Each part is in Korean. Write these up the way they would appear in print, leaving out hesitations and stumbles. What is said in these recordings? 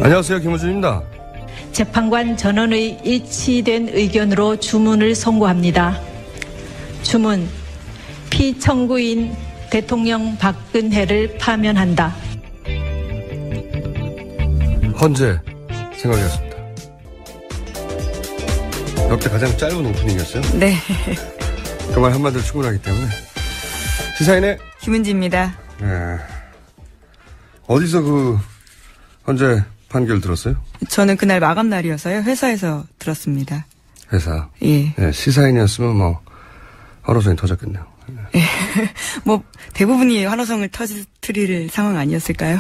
안녕하세요. 김호준입니다. 재판관 전원의 일치된 의견으로 주문을 선고합니다. 주문, 피청구인 대통령 박근혜를 파면한다. 헌재 생각이었습니다. 역대 가장 짧은 오프닝이었어요? 네. 그 말 한마디로 충분하기 때문에. 시사인의 김은지입니다. 네. 어디서 그 헌재 판결 들었어요? 저는 그날 마감 날이어서요. 회사에서 들었습니다. 회사? 예. 네, 시사인이었으면 뭐 환호성이 터졌겠네요. 예. 뭐 대부분이 환호성을 터뜨릴 상황 아니었을까요?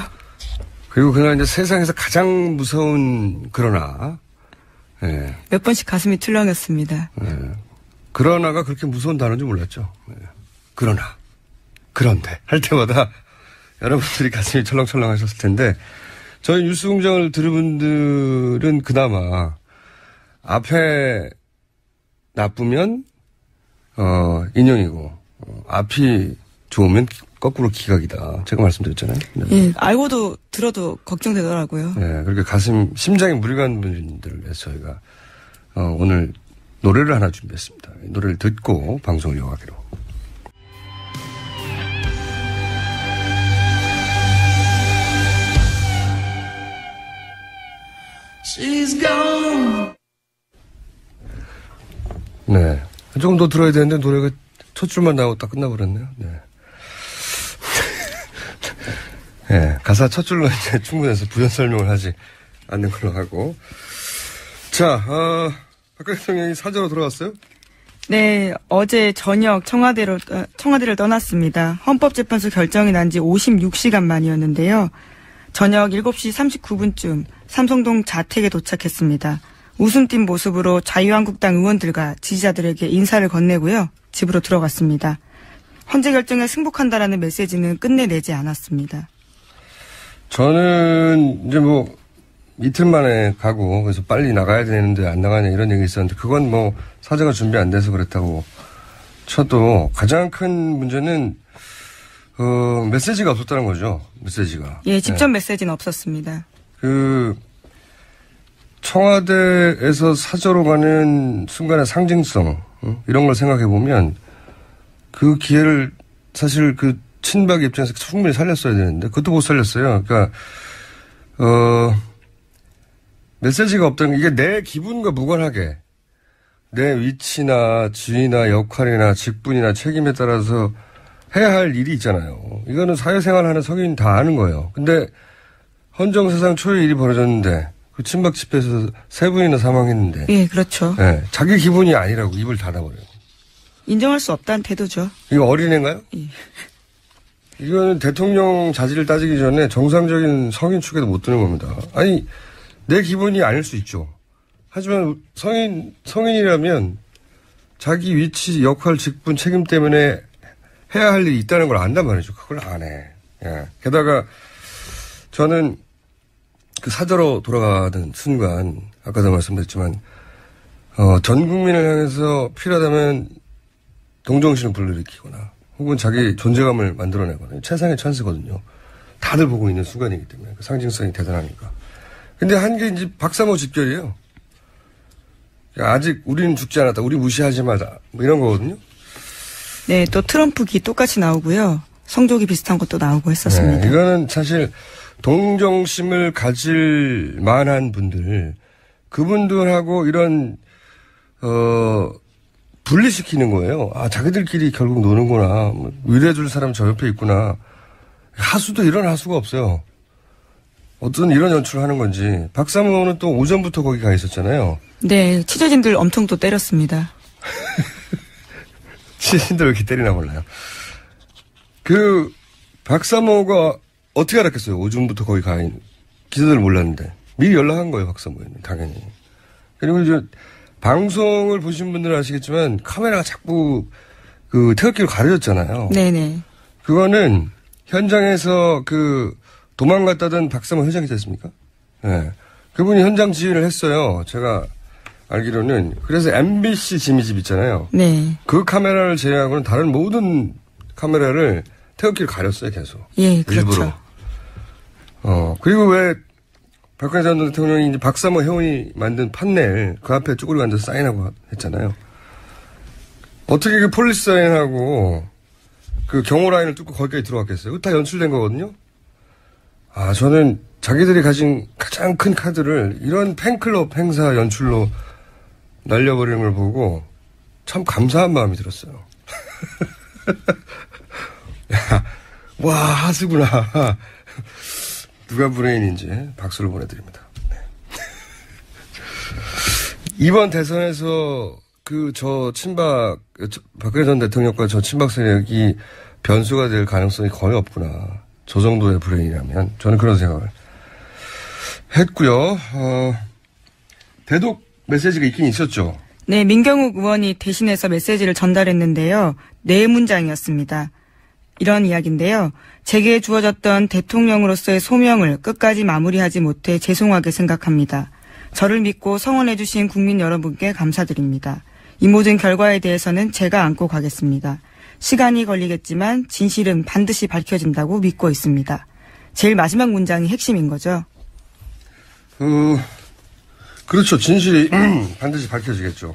그리고 그날 이제 세상에서 가장 무서운 그러나. 예. 몇 번씩 가슴이 출렁였습니다. 예. 그러나가 그렇게 무서운 단어인지 몰랐죠. 예. 그러나, 그런데 할 때마다 여러분들이 가슴이 철렁철렁 하셨을 텐데, 저희 뉴스공장을 들은 분들은 그나마 앞에 나쁘면 인형이고 앞이 좋으면 거꾸로 기각이다. 제가 말씀드렸잖아요. 네. 예, 알고도 들어도 걱정되더라고요. 네, 그렇게 심장에 무리 가는 분들을 위해서 저희가 오늘 노래를 하나 준비했습니다. 노래를 듣고 방송을 이어가기로. She's gone. 네. 조금 더 들어야 되는데 노래가 첫 줄만 나오고 딱 끝나버렸네요. 네. 네. 가사 첫 줄로 이제 충분해서 부연 설명을 하지 않는 걸로 하고. 자, 박근혜 대통령이 사저로 돌아왔어요? 네, 어제 저녁 청와대를 떠났습니다. 헌법재판소 결정이 난 지 56시간 만이었는데요. 저녁 7시 39분쯤 삼성동 자택에 도착했습니다. 웃음 띤 모습으로 자유한국당 의원들과 지지자들에게 인사를 건네고요. 집으로 들어갔습니다. 헌재 결정에 승복한다라는 메시지는 끝내 내지 않았습니다. 저는 이제 뭐 이틀 만에 가고 그래서 빨리 나가야 되는데 안 나가냐 이런 얘기 있었는데 그건 뭐 사정가 준비 안 돼서 그렇다고 쳐도 가장 큰 문제는 메시지가 없었다는 거죠. 메시지가. 예, 직접 메시지는 없었습니다. 청와대에서 사저로 가는 순간의 상징성, 이런 걸 생각해 보면 그 기회를 사실 그 친박 입장에서 충분히 살렸어야 되는데 그것도 못 살렸어요. 그러니까, 메시지가 없다는 게 이게 내 기분과 무관하게 내 위치나 지위나 역할이나 직분이나 책임에 따라서 해야 할 일이 있잖아요. 이거는 사회생활 하는 성인 다 아는 거예요. 근데 헌정사상 초유의 일이 벌어졌는데 그 친박 집회에서 3분이나 사망했는데. 예, 그렇죠. 네, 자기 기분이 아니라고 입을 닫아버려요. 인정할 수 없다는 태도죠. 이거 어린애인가요? 예. 이거는 대통령 자질을 따지기 전에 정상적인 성인 축에도 못 드는 겁니다. 아니, 내 기분이 아닐 수 있죠. 하지만 성인이라면 자기 위치, 역할, 직분, 책임 때문에 해야 할 일이 있다는 걸 안단 말이죠. 그걸 안 해. 예. 게다가 저는 그 사저로 돌아가는 순간, 아까도 말씀드렸지만, 전 국민을 향해서 필요하다면 동정심을 불러일으키거나, 혹은 자기 존재감을 만들어내거나, 최상의 찬스거든요. 다들 보고 있는 순간이기 때문에, 그 상징성이 대단하니까. 근데 한 게 이제 박사모 집결이에요. 아직 우리는 죽지 않았다, 우리 무시하지 마자, 뭐 이런 거거든요. 네, 또 트럼프기 똑같이 나오고요. 성조기 비슷한 것도 나오고 했었습니다. 네, 이거는 사실 동정심을 가질 만한 분들, 그분들하고 이런, 분리시키는 거예요. 아, 자기들끼리 결국 노는구나. 뭐, 위로해줄 사람 저 옆에 있구나. 하수도 이런 하수가 없어요. 어떤 이런 연출을 하는 건지. 박사모는 또 오전부터 거기 가 있었잖아요. 네, 취재진들 엄청 또 때렸습니다. 취재진들 왜 이렇게 때리나 몰라요. 박사모가 어떻게 알았겠어요? 오전부터 거기 가 있는. 기자들 몰랐는데. 미리 연락한 거예요, 박사모에는. 당연히. 그리고 이제 방송을 보신 분들은 아시겠지만 카메라가 자꾸 태극기로 가려졌잖아요. 네네. 그거는 현장에서 도망갔다던 박사모 회장 있지 않습니까? 네. 그분이 현장 지휘를 했어요. 제가 알기로는. 그래서 MBC 지미집 있잖아요. 네. 그 카메라를 제외하고는 다른 모든 카메라를 태극기를 가렸어요, 계속. 예, 그렇죠. 일부러. 그리고 왜 박근혜 전 대통령이 이제 박사모 회원이 만든 판넬 그 앞에 쭈그리고 앉아서 사인하고 했잖아요. 어떻게 그 폴리스 사인하고 그 경호 라인을 뚫고 거기까지 들어갔겠어요? 그거 다 연출된 거거든요. 저는 자기들이 가진 가장 큰 카드를 이런 팬클럽 행사 연출로 날려버리는 걸 보고 참 감사한 마음이 들었어요. 야, 와, 하수구나. 누가 브레인인지 박수를 보내드립니다. 네. 이번 대선에서 박근혜 전 대통령과 저 친박 세력이 변수가 될 가능성이 거의 없구나. 저 정도의 브레인이라면. 저는 그런 생각을 했고요. 대독 메시지가 있긴 있었죠. 네, 민경욱 의원이 대신해서 메시지를 전달했는데요. 4문장이었습니다. 이런 이야기인데요. 제게 주어졌던 대통령으로서의 소명을 끝까지 마무리하지 못해 죄송하게 생각합니다. 저를 믿고 성원해 주신 국민 여러분께 감사드립니다. 이 모든 결과에 대해서는 제가 안고 가겠습니다. 시간이 걸리겠지만 진실은 반드시 밝혀진다고 믿고 있습니다. 제일 마지막 문장이 핵심인 거죠. 그렇죠. 진실이 반드시 밝혀지겠죠.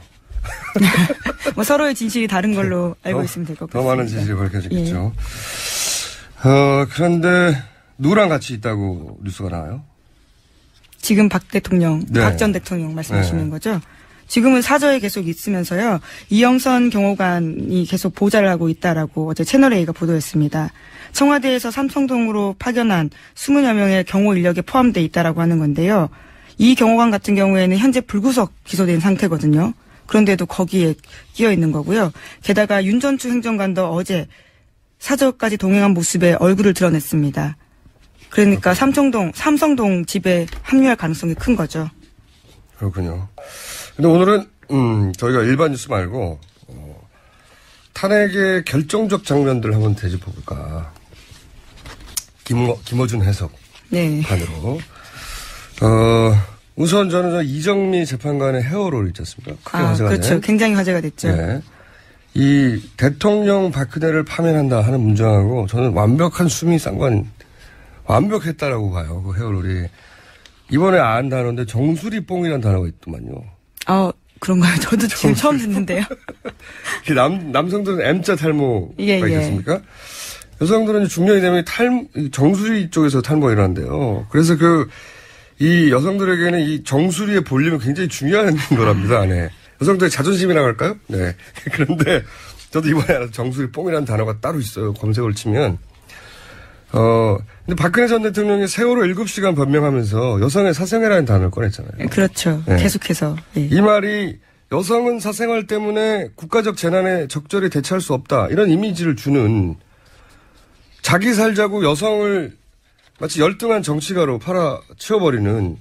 뭐 서로의 진실이 다른 걸로 알고 있으면 될 것 같습니다. 더 많은 진실이 밝혀지겠죠. 예. 그런데 누구랑 같이 있다고 뉴스가 나와요? 지금 박 대통령, 네. 박 전 대통령 말씀하시는 거죠? 지금은 사저에 계속 있으면서요. 이영선 경호관이 계속 보좌를 하고 있다라고 어제 채널A가 보도했습니다. 청와대에서 삼성동으로 파견한 20여 명의 경호 인력에 포함되어 있다라고 하는 건데요. 이 경호관 같은 경우에는 현재 불구속 기소된 상태거든요. 그런데도 거기에 끼어 있는 거고요. 게다가 윤전추 행정관도 어제 사저까지 동행한 모습에 얼굴을 드러냈습니다. 그러니까 삼성동 집에 합류할 가능성이 큰 거죠. 그렇군요. 근데 오늘은 저희가 일반 뉴스 말고 탄핵의 결정적 장면들을 한번 되짚어 볼까. 김어준 해석 판으로. 우선 저는 이정미 재판관의 헤어롤 있지 않습니까? 크게 화제가 그렇죠. 된. 굉장히 화제가 됐죠. 네. 이 대통령 박근혜를 파면한다 하는 문장하고 저는 완벽한 수미 쌍관, 완벽했다라고 봐요. 그 헤어롤이. 이번에 안 단어인데 정수리 뽕이라는 단어가 있더만요. 그런가요? 저도 지금 처음 듣는데요. 남성들은 M자 탈모가 예. 있겠습니까? 여성들은 중년이 되면 정수리 쪽에서 탈모가 일어난대요. 그래서 이 여성들에게는 이 정수리의 볼륨이 굉장히 중요한 거랍니다. 네. 여성들의 자존심이라고 할까요? 네. 그런데 저도 이번에 알아서 정수리 뽕이라는 단어가 따로 있어요. 검색을 치면. 근데 박근혜 전 대통령이 세월호 7시간 변명하면서 여성의 사생활이라는 단어를 꺼냈잖아요. 그렇죠. 네. 계속해서. 예. 이 말이 여성은 사생활 때문에 국가적 재난에 적절히 대처할 수 없다. 이런 이미지를 주는 자기 살자고 여성을 마치 열등한 정치가로 팔아치워버리는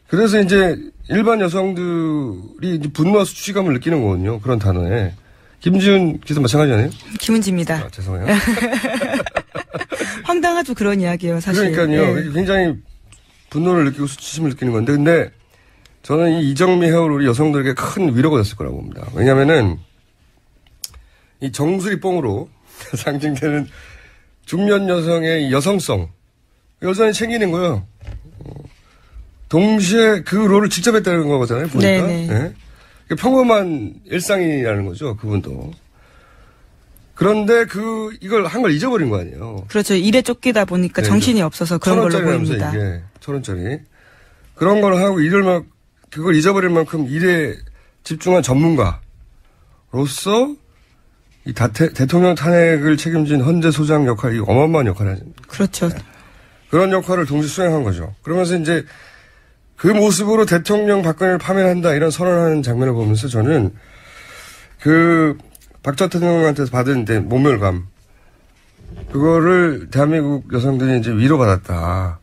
그래서 이제 일반 여성들이 이제 분노와 수치감을 느끼는 거거든요. 그런 단어에. 김지훈 기자 마찬가지 아니에요? 김은지입니다. 죄송해요. 황당하죠. 그런 이야기예요. 사실. 그러니까요. 예. 굉장히 분노를 느끼고 수치심을 느끼는 건데 근데 저는 이 이정미 헤어롤이 여성들에게 큰 위로가 됐을 거라고 봅니다. 왜냐면은 이 정수리 뽕으로 상징되는 중년 여성의 여성성 여전히 챙기는 거예요. 동시에 그 롤을 직접 했다는 거잖아요. 보니까. 네. 평범한 일상이라는 거죠. 그분도. 그런데 이걸 한 걸 잊어버린 거 아니에요. 그렇죠. 일에 쫓기다 보니까 정신이 없어서 그런 걸로 보입니다. 이게 1,000원짜리. 그런 걸 하고 그걸 잊어버릴 만큼 일에 집중한 전문가로서 이 대통령 탄핵을 책임진 헌재 소장 역할이 어마어마한 역할을 하죠. 그렇죠. 네. 그런 역할을 동시에 수행한 거죠. 그러면서 이제 그 모습으로 대통령 박근혜를 파면한다 이런 선언하는 장면을 보면서 저는 박 전 대통령한테서 받은 이제 모멸감 그거를 대한민국 여성들이 이제 위로받았다.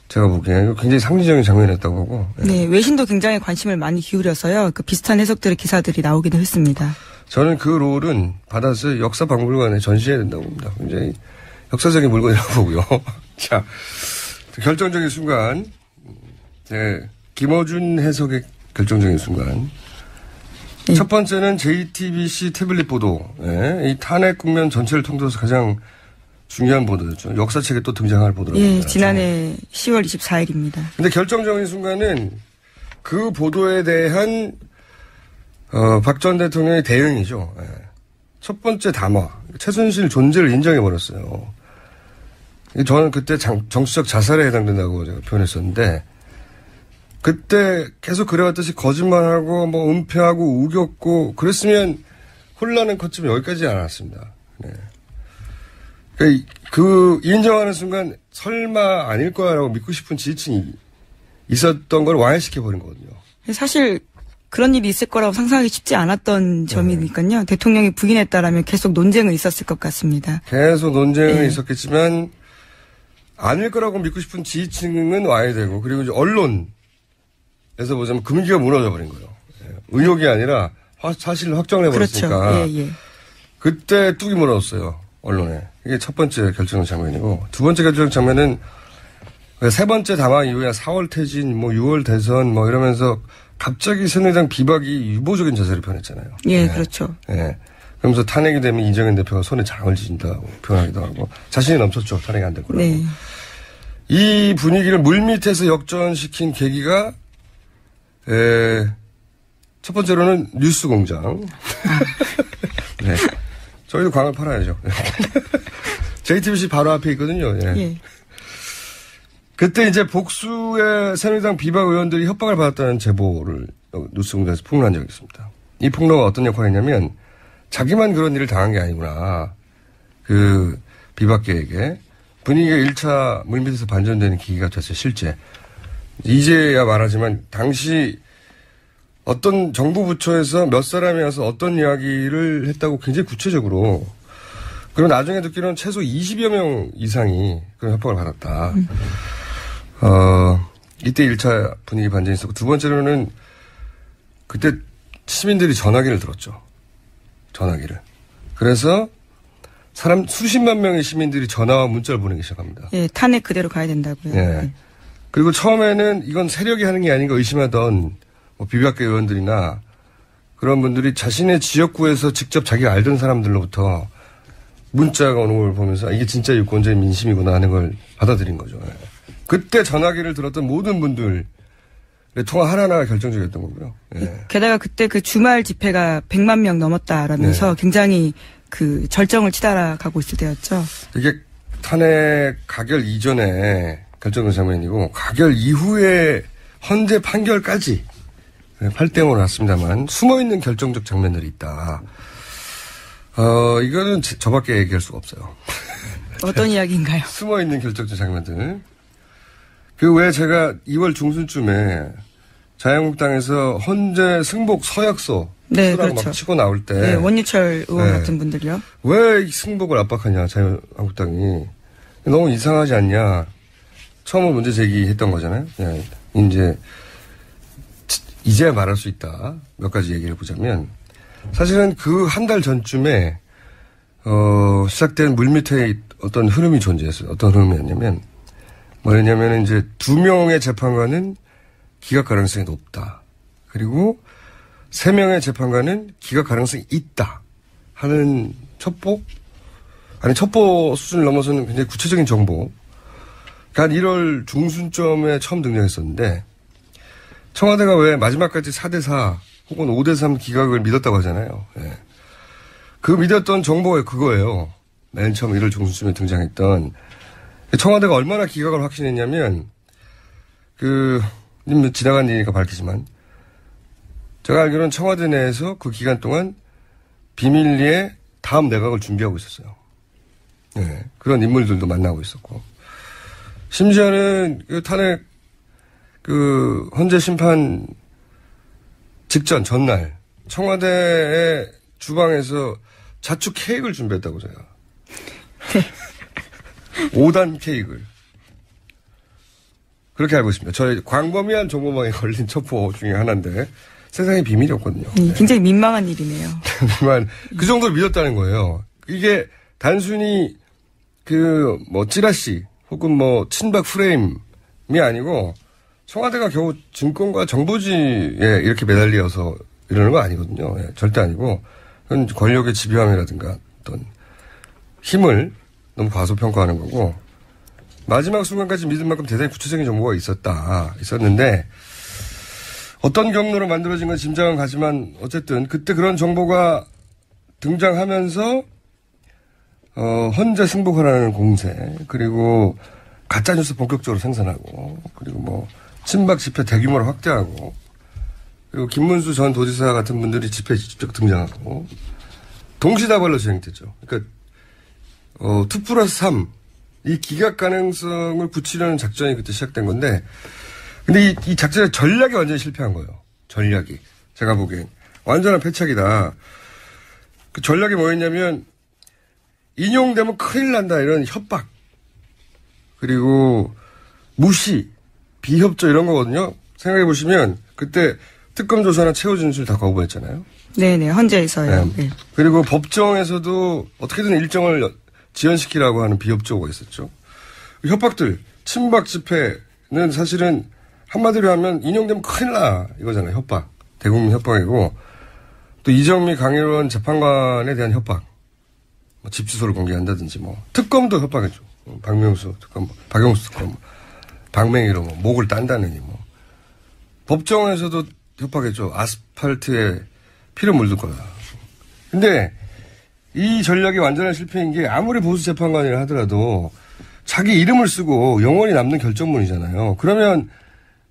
제가 보기에는 굉장히 상징적인 장면이었다고 보고. 네, 외신도 굉장히 관심을 많이 기울여서요. 그 비슷한 해석들의 기사들이 나오기도 했습니다. 저는 그 롤은 받아서 역사박물관에 전시해야 된다고 봅니다. 굉장히 역사적인 물건이라고 보고요. 자, 결정적인 순간. 네, 김어준 해석의 결정적인 순간. 첫 번째는 JTBC 태블릿 보도. 네, 이 탄핵 국면 전체를 통틀어서 가장 중요한 보도였죠. 역사책에 또 등장할 보도라고. 예, 지난해 10월 24일입니다. 근데 결정적인 순간은 그 보도에 대한 박 전 대통령의 대응이죠. 예. 첫 번째 담화. 최순실 존재를 인정해버렸어요. 저는 그때 정치적 자살에 해당된다고 제가 표현했었는데 그때 계속 그래왔듯이 거짓말하고 뭐 은폐하고 우겼고 그랬으면 혼란은 컸지만 여기까지 않았습니다. 네. 그 인정하는 순간 설마 아닐 거야라고 믿고 싶은 지지층이 있었던 걸 와해시켜버린 거거든요. 사실 그런 일이 있을 거라고 상상하기 쉽지 않았던 점이니까요. 대통령이 부인했다라면 계속 논쟁은 있었을 것 같습니다. 계속 논쟁은 있었겠지만 아닐 거라고 믿고 싶은 지지층은 와해되고 그리고 이제 언론에서 보자면 금기가 무너져 버린 거예요. 의혹이 아니라 사실을 확정해버렸으니까. 그렇죠. 예. 그때 뚝이 무너졌어요. 언론에. 이게 첫 번째 결정 장면이고 두 번째 결정 장면은 세 번째 담화 이후에 4월 퇴진, 뭐 6월 대선 뭐 이러면서 갑자기 새누리당 비박이 유보적인 자세를 표현했잖아요. 예, 네. 그렇죠. 네. 그러면서 탄핵이 되면 이정현 대표가 손에 장을 쥐신다고 표현하기도 하고 자신이 넘쳤죠. 탄핵이 안 될 거라고. 네. 이 분위기를 물밑에서 역전시킨 계기가 첫 번째로는 뉴스공장. 네. 저희도 광을 팔아야죠. JTBC 바로 앞에 있거든요. 예. 예. 그때 이제 복수의 새누리당 비박 의원들이 협박을 받았다는 제보를 뉴스공장에서 폭로한 적이 있습니다. 이 폭로가 어떤 역할이냐면 자기만 그런 일을 당한 게 아니구나. 그 비박계에게 분위기가 1차 물밑에서 반전되는 계기가 됐어요. 실제. 이제야 말하지만 당시 어떤 정부 부처에서 몇 사람이 와서 어떤 이야기를 했다고 굉장히 구체적으로 그리고 나중에 듣기로는 최소 20여 명 이상이 그런 협박을 받았다. 이때 1차 분위기 반전이 있었고 두 번째로는 그때 시민들이 전화기를 들었죠. 전화기를. 그래서 수십만 명의 시민들이 전화와 문자를 보내기 시작합니다. 예, 탄핵 그대로 가야 된다고요. 예. 그리고 처음에는 이건 세력이 하는 게 아닌가 의심하던 뭐 비박계 의원들이나 그런 분들이 자신의 지역구에서 직접 자기가 알던 사람들로부터 문자가 오는 걸 보면서 이게 진짜 유권자의 민심이구나 하는 걸 받아들인 거죠. 예. 그때 전화기를 들었던 모든 분들의 통화 하나하나가 결정적이었던 거고요. 예. 게다가 그때 그 주말 집회가 100만 명 넘었다라면서 굉장히 그 절정을 치달아가고 있을 때였죠. 이게 탄핵 가결 이전에 결정된 장면이고 가결 이후에 헌재 판결까지 8대5로 났습니다만 숨어있는 결정적 장면들이 있다. 이거는 저밖에 얘기할 수가 없어요. 어떤 이야기인가요? 숨어있는 결정적 장면들. 그 외에 제가 2월 중순쯤에 자유한국당에서 헌재 승복 서약서 네, 그렇죠. 그렇죠. 막 치고 나올 때. 네, 원유철 의원 같은 분들이요. 왜 이 승복을 압박하냐, 자유한국당이. 너무 이상하지 않냐. 처음으로 문제 제기했던 거잖아요. 네, 이제야 말할 수 있다. 몇 가지 얘기를 보자면. 사실은 그 한 달 전쯤에, 시작된 물밑에 어떤 흐름이 존재했어요. 어떤 흐름이었냐면, 뭐였냐면 이제 2명의 재판관은 기각 가능성이 높다. 그리고 3명의 재판관은 기각 가능성이 있다. 하는 첩보 수준을 넘어서는 굉장히 구체적인 정보. 한 1월 중순쯤에 처음 등장했었는데, 청와대가 왜 마지막까지 4대4 혹은 5대3 기각을 믿었다고 하잖아요. 예. 그 믿었던 정보가 그거예요. 맨 처음 1월 중순쯤에 등장했던. 청와대가 얼마나 기각을 확신했냐면, 지나간 일이니까 밝히지만, 제가 알기로는 청와대 내에서 그 기간 동안 비밀리에 다음 내각을 준비하고 있었어요. 네, 그런 인물들도 만나고 있었고. 심지어는 탄핵, 헌재 심판 직전, 전날, 청와대의 주방에서 자축 케이크를 준비했다고 제가. 5단 케이크를. 그렇게 알고 있습니다. 저희 광범위한 정보망에 걸린 첩보 중에 하나인데 세상에 비밀이 없거든요. 굉장히 민망한 일이네요. 그 정도로 믿었다는 거예요. 이게 단순히 찌라시 혹은 친박 프레임이 아니고 청와대가 겨우 증권과 정보지에 이렇게 매달려서 이러는 거 아니거든요. 예, 절대 아니고 그건 권력의 집요함이라든가 어떤 힘을 너무 과소평가하는 거고 마지막 순간까지 믿을 만큼 대단히 구체적인 정보가 있었는데 어떤 경로로 만들어진 건 짐작은 가지만 어쨌든 그때 그런 정보가 등장하면서 헌재 승복하라는 공세 그리고 가짜뉴스 본격적으로 생산하고 그리고 뭐 친박 집회 대규모로 확대하고 그리고 김문수 전 도지사 같은 분들이 집회에 직접 등장하고 동시다발로 진행됐죠. 그러니까 2+3 이 기각 가능성을 붙이려는 작전이 그때 시작된 건데 근데 이 작전의 전략이 완전히 실패한 거예요. 전략이. 제가 보기엔 완전한 패착이다. 그 전략이 뭐였냐면 인용되면 큰일 난다 이런 협박 그리고 무시 비협조 이런 거거든요. 생각해 보시면 그때 특검 조사나 최후 진술 다 거부했잖아요. 네네 헌재에서요. 네. 그리고 법정에서도 어떻게든 일정을 지연시키라고 하는 비협조가 있었죠. 협박들 친박 집회는 사실은 한마디로 하면 인용되면 큰일 나 이거잖아요. 협박 대국민 협박이고 또 이정미 강일원 재판관에 대한 협박 뭐 집 주소를 공개한다든지 뭐 특검도 협박했죠. 박명수 특검 박영수 특검 박맹이로 뭐 목을 딴다느니 뭐 법정에서도 협박했죠. 아스팔트에 피를 물들 거다. 근데 이 전략이 완전한 실패인 게 아무리 보수 재판관이라 하더라도 자기 이름을 쓰고 영원히 남는 결정문이잖아요. 그러면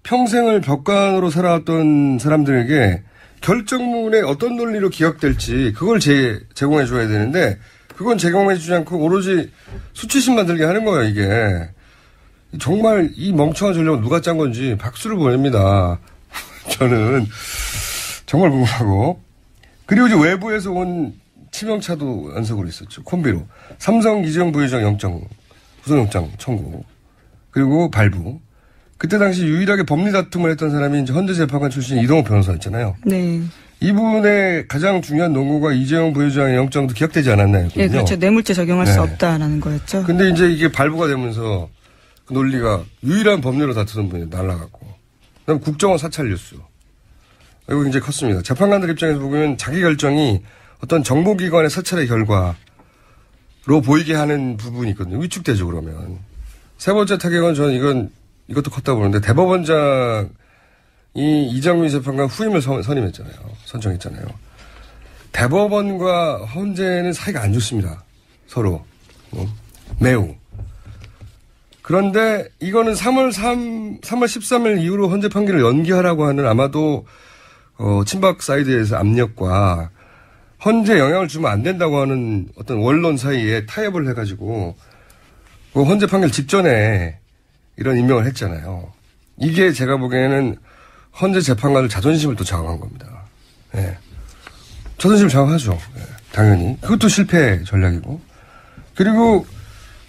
평생을 벽관으로 살아왔던 사람들에게 결정문에 어떤 논리로 기억될지 그걸 제공해 줘야 되는데 그건 제공해 주지 않고 오로지 수치심 만들게 하는 거예요, 이게. 정말 이 멍청한 전략을 누가 짠 건지 박수를 보냅니다. 저는 정말 궁금하고. 그리고 이제 외부에서 온 치명차도 연속으로 있었죠. 콤비로. 삼성 이재용 부회장 구속영장 청구. 그리고 발부. 그때 당시 유일하게 법리 다툼을 했던 사람이 이제 헌재재판관 출신 이동호 변호사였잖아요. 네. 이분의 가장 중요한 논거가 이재용 부회장의 영장도 기각되지 않았나요? 네, 그렇죠. 뇌물죄 적용할 수 없다라는 거였죠. 근데 이제 이게 발부가 되면서 그 논리가 유일한 법리로 다투던 분이 날아갔고. 그다음 국정원 사찰 뉴스. 이거 굉장히 컸습니다. 재판관들 입장에서 보면 자기 결정이 어떤 정보기관의 사찰의 결과로 보이게 하는 부분이 있거든요. 위축되죠, 그러면. 세 번째 타격은 저는 이것도 컸다고 보는데 대법원장이 이정미 재판관 후임을 선정했잖아요. 대법원과 헌재는 사이가 안 좋습니다. 서로. 매우. 그런데 이거는 3월 13일 이후로 헌재 판결을 연기하라고 하는 아마도 친박 사이드에서 압력과 헌재 영향을 주면 안 된다고 하는 어떤 원론 사이에 타협을 해가지고 그 헌재 판결 직전에 이런 임명을 했잖아요. 이게 제가 보기에는 헌재 재판관들 자존심을 또 장악한 겁니다. 예. 자존심을 장악하죠. 예. 당연히. 그것도 실패 전략이고. 그리고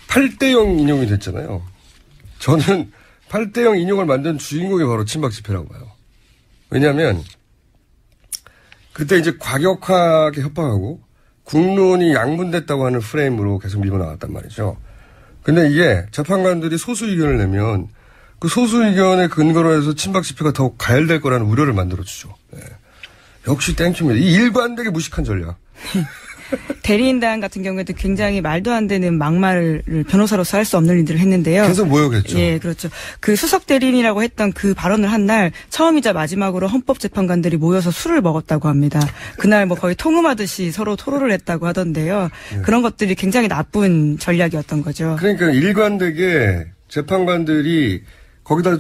8대0 인용이 됐잖아요. 저는 8대0 인용을 만든 주인공이 바로 친박 집회라고 봐요. 왜냐하면 그때 이제 과격하게 협박하고 국론이 양분됐다고 하는 프레임으로 계속 밀고 나왔단 말이죠. 근데 이게 재판관들이 소수 의견을 내면 그 소수 의견의 근거로 해서 친박 집회가 더욱 가열될 거라는 우려를 만들어주죠. 네. 역시 땡큐입니다. 이 일관되게 무식한 전략. 대리인단 같은 경우에도 굉장히 말도 안 되는 막말을 변호사로서 할 수 없는 일들을 했는데요. 계속 모욕했죠. 예, 그렇죠. 그 수석 대리인이라고 했던 그 발언을 한 날 처음이자 마지막으로 헌법재판관들이 모여서 술을 먹었다고 합니다. 그날 뭐 거의 통음하듯이 서로 토론을 했다고 하던데요. 네. 그런 것들이 굉장히 나쁜 전략이었던 거죠. 그러니까 일관되게 재판관들이 거기다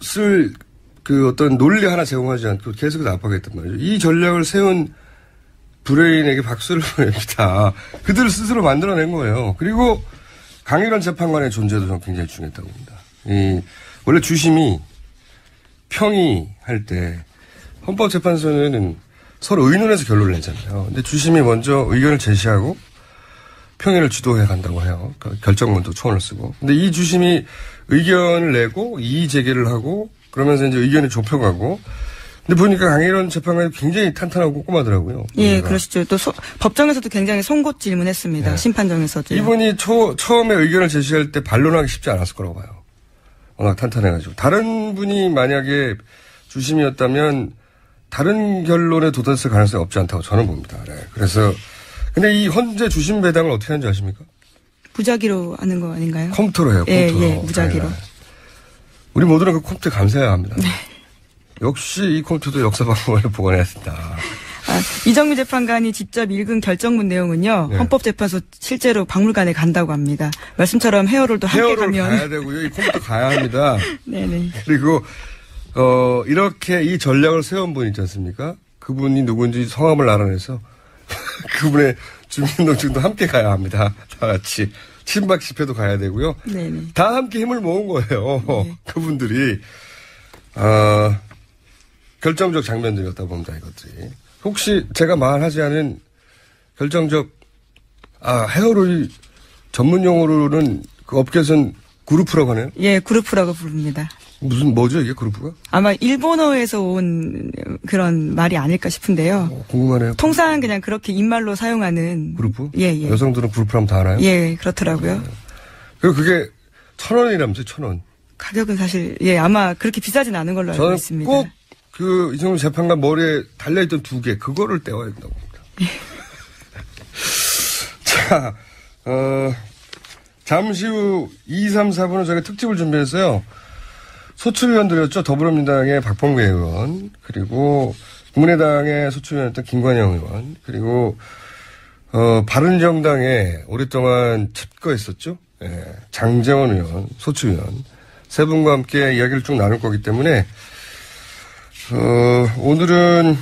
쓸 그 어떤 논리 하나 제공하지 않고 계속 압박했단 말이죠. 이 전략을 세운 브레인에게 박수를 보냅니다. 그들을 스스로 만들어낸 거예요. 그리고 강일원 재판관의 존재도 저는 굉장히 중요했다고 봅니다. 원래 주심이 평의할 때 헌법재판소는 서로 의논해서 결론을 내잖아요. 근데 주심이 먼저 의견을 제시하고 평의를 주도해 간다고 해요. 그러니까 결정문도 초안을 쓰고. 근데 이 주심이 의견을 내고 이의 제기를 하고 그러면서 이제 의견이 좁혀가고 근데 보니까 강일원 재판관이 굉장히 탄탄하고 꼼꼼하더라고요. 예, 그러시죠. 또 법정에서도 굉장히 송곳 질문했습니다. 네. 심판정에서도. 이분이 처음에 의견을 제시할 때 반론하기 쉽지 않았을 거라고 봐요. 워낙 탄탄해가지고. 다른 분이 만약에 주심이었다면 다른 결론에 도달했을 가능성이 없지 않다고 저는 봅니다. 네. 그래서 근데 이 헌재 주심 배당을 어떻게 하는지 아십니까? 무작위로 하는 거 아닌가요? 컴퓨터로 해요. 예, 컴퓨터로. 예, 무작위로. 네. 우리 모두는 그 컴퓨터에 감사해야 합니다. 네. 역시 이 컴퓨터도 역사 방법을 보관해야 된다. 이정미 재판관이 직접 읽은 결정문 내용은요. 네. 헌법재판소 실제로 박물관에 간다고 합니다. 말씀처럼 헤어롤도 함께 가면. 헤어롤 가야 되고요. 이 컴퓨터 가야 합니다. 네네. 그리고 이렇게 이 전략을 세운 분 있지 않습니까? 그분이 누군지 성함을 알아내서 그분의 주민등록증도 함께 가야 합니다. 다 같이. 친박 집회도 가야 되고요. 네네. 다 함께 힘을 모은 거예요. 네. 그분들이. 결정적 장면들이었다 봅니다, 이것들이. 혹시 제가 말하지 않은 결정적, 헤어롤이 전문 용어로는 그 업계에서는 그룹프라고 하네요? 예, 그룹프라고 부릅니다. 뭐죠, 이게 그룹프가? 아마 일본어에서 온 그런 말이 아닐까 싶은데요. 궁금하네요. 통상 그냥 그렇게 입말로 사용하는. 그룹프? 예, 예. 여성들은 그룹프라면 다 알아요? 예, 그렇더라고요. 그리고 그게 1,000원이라면서요, 1,000원. 가격은 사실, 예, 아마 그렇게 비싸진 않은 걸로 알고 저는 있습니다. 꼭 이정미 재판관 머리에 달려있던 2개, 그거를 떼와야 된다고 봅니다. 자, 잠시 후 2, 3, 4분은 저희가 특집을 준비했어요. 소추위원들이었죠. 더불어민주당의 박범계 의원, 그리고 국민의당의 소추위원이었던 김관영 의원, 그리고 바른정당에 오랫동안 집거했었죠. 예, 장재원 의원, 소추위원. 세 분과 함께 이야기를 쭉 나눌 거기 때문에 오늘은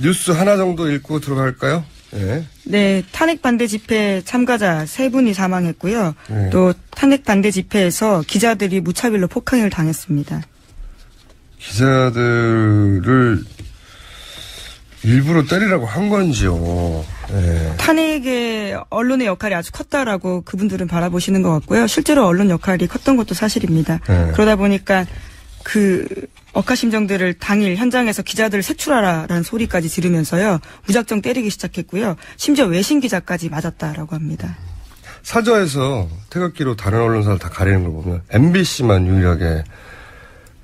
뉴스 하나 정도 읽고 들어갈까요? 네. 네, 탄핵 반대 집회 참가자 3분이 사망했고요. 네. 또 탄핵 반대 집회에서 기자들이 무차별로 폭행을 당했습니다. 기자들을 일부러 때리라고 한 건지요. 네. 탄핵의 언론의 역할이 아주 컸다라고 그분들은 바라보시는 것 같고요. 실제로 언론 역할이 컸던 것도 사실입니다. 네. 그러다 보니까 그 억하심정들을 당일 현장에서 기자들을 색출하라라는 소리까지 지르면서요. 무작정 때리기 시작했고요. 심지어 외신 기자까지 맞았다라고 합니다. 사저에서 태극기로 다른 언론사를 다 가리는 걸 보면 MBC만 유일하게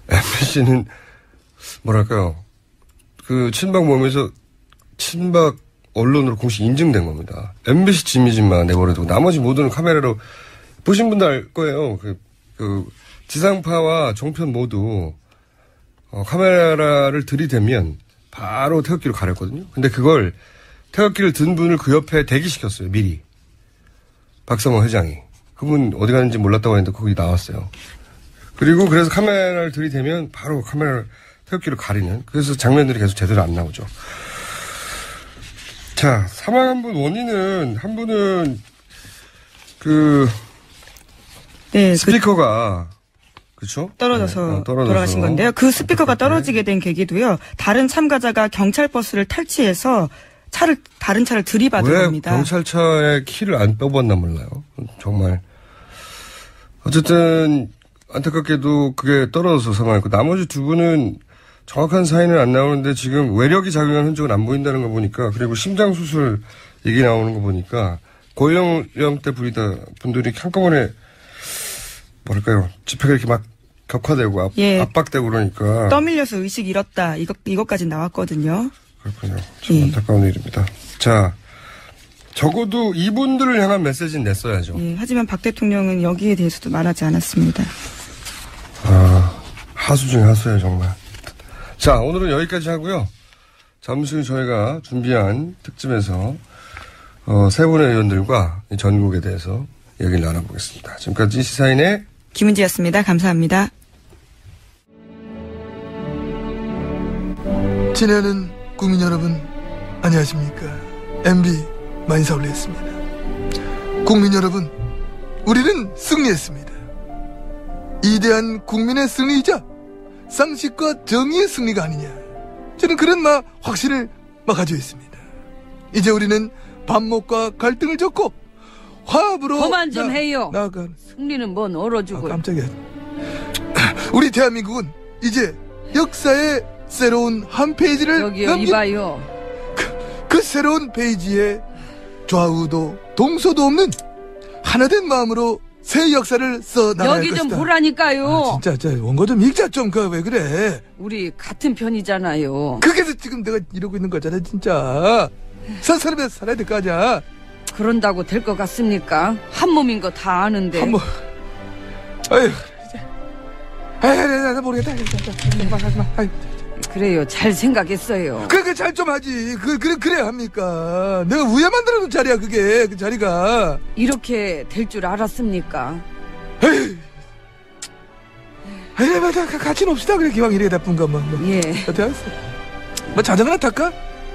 MBC는 뭐랄까요. 그 친박 모임에서 친박 언론으로 공식 인증된 겁니다. MBC 지미진만 내버려두고 나머지 모두는 카메라로 보신 분들 알 거예요. 그 지상파와 종편 모두 카메라를 들이대면 바로 태극기로 가렸거든요. 근데 그걸 태극기를 든 분을 그 옆에 대기시켰어요. 미리. 박성호 회장이. 그분 어디 가는지 몰랐다고 했는데 거기 나왔어요. 그리고 그래서 카메라를 들이대면 바로 태극기로 가리는. 그래서 장면들이 계속 제대로 안 나오죠. 자, 사망한 분 원인은 한 분은 네, 스피커가 그렇죠? 떨어져서 돌아가신 건데요. 그 스피커가 떨어지게 된 계기도요. 다른 참가자가 경찰 버스를 탈취해서 다른 차를 들이받은 왜 겁니다. 경찰차의 키를 안 빼봤나 몰라요. 정말. 어쨌든 안타깝게도 그게 떨어져서 사망했고 나머지 두 분은 정확한 사인은 안 나오는데 지금 외력이 작용한 흔적은 안 보인다는 거 보니까 그리고 심장수술 얘기 나오는 거 보니까 고연령대 분들이 한꺼번에 뭐랄까요. 집회가 이렇게 막 격화되고 압박되고 그러니까. 떠밀려서 의식 잃었다. 이것까지 나왔거든요. 그렇군요. 참 안타까운 일입니다. 자, 적어도 이분들을 향한 메시지는 냈어야죠. 예, 하지만 박 대통령은 여기에 대해서도 말하지 않았습니다. 하수 중에 하수예요, 정말. 자, 오늘은 여기까지 하고요. 잠시 후 저희가 준비한 특집에서 세 분의 의원들과 전국에 대해서 얘기를 나눠보겠습니다. 지금까지 시사인의 김은지였습니다. 감사합니다. 친애하는 국민 여러분, 안녕하십니까. MB 만사올리였습니다. 국민 여러분, 우리는 승리했습니다. 이대한 국민의 승리이자 상식과 정의의 승리가 아니냐. 저는 그런 확신을 가지고 있습니다. 이제 우리는 반목과 갈등을 접고 화합으로 그만 좀 해요. 나아가. 승리는 뭔 얼어주고. 깜짝이야. 우리 대한민국은 이제 역사의 새로운 한 페이지를 여기요, 이봐요. 그 새로운 페이지에 좌우도 동서도 없는 하나된 마음으로 새 역사를 써나갈 여기 것이다. 좀 보라니까요. 진짜 원고 좀 읽자 좀. 왜 그래. 우리 같은 편이잖아요. 그게서 지금 내가 이러고 있는 거잖아 진짜. 산 사람이 살아야 될 거 아니야. 그런다고 될 것 같습니까? 한 몸인 거 다 아는데. 한번 아유 나 모르겠다. 아유. 그래요. 잘 생각했어요. 그래 잘 좀 하지. 그래야 합니까? 내가 우애 만들어놓은 자리야 그게 그 자리가. 이렇게 될 줄 알았습니까? 에이, 맞아 같이 놉시다. 그래 기왕 이래 나쁜 것만. 예. 어때 알았어. 뭐 자전거나 탈까?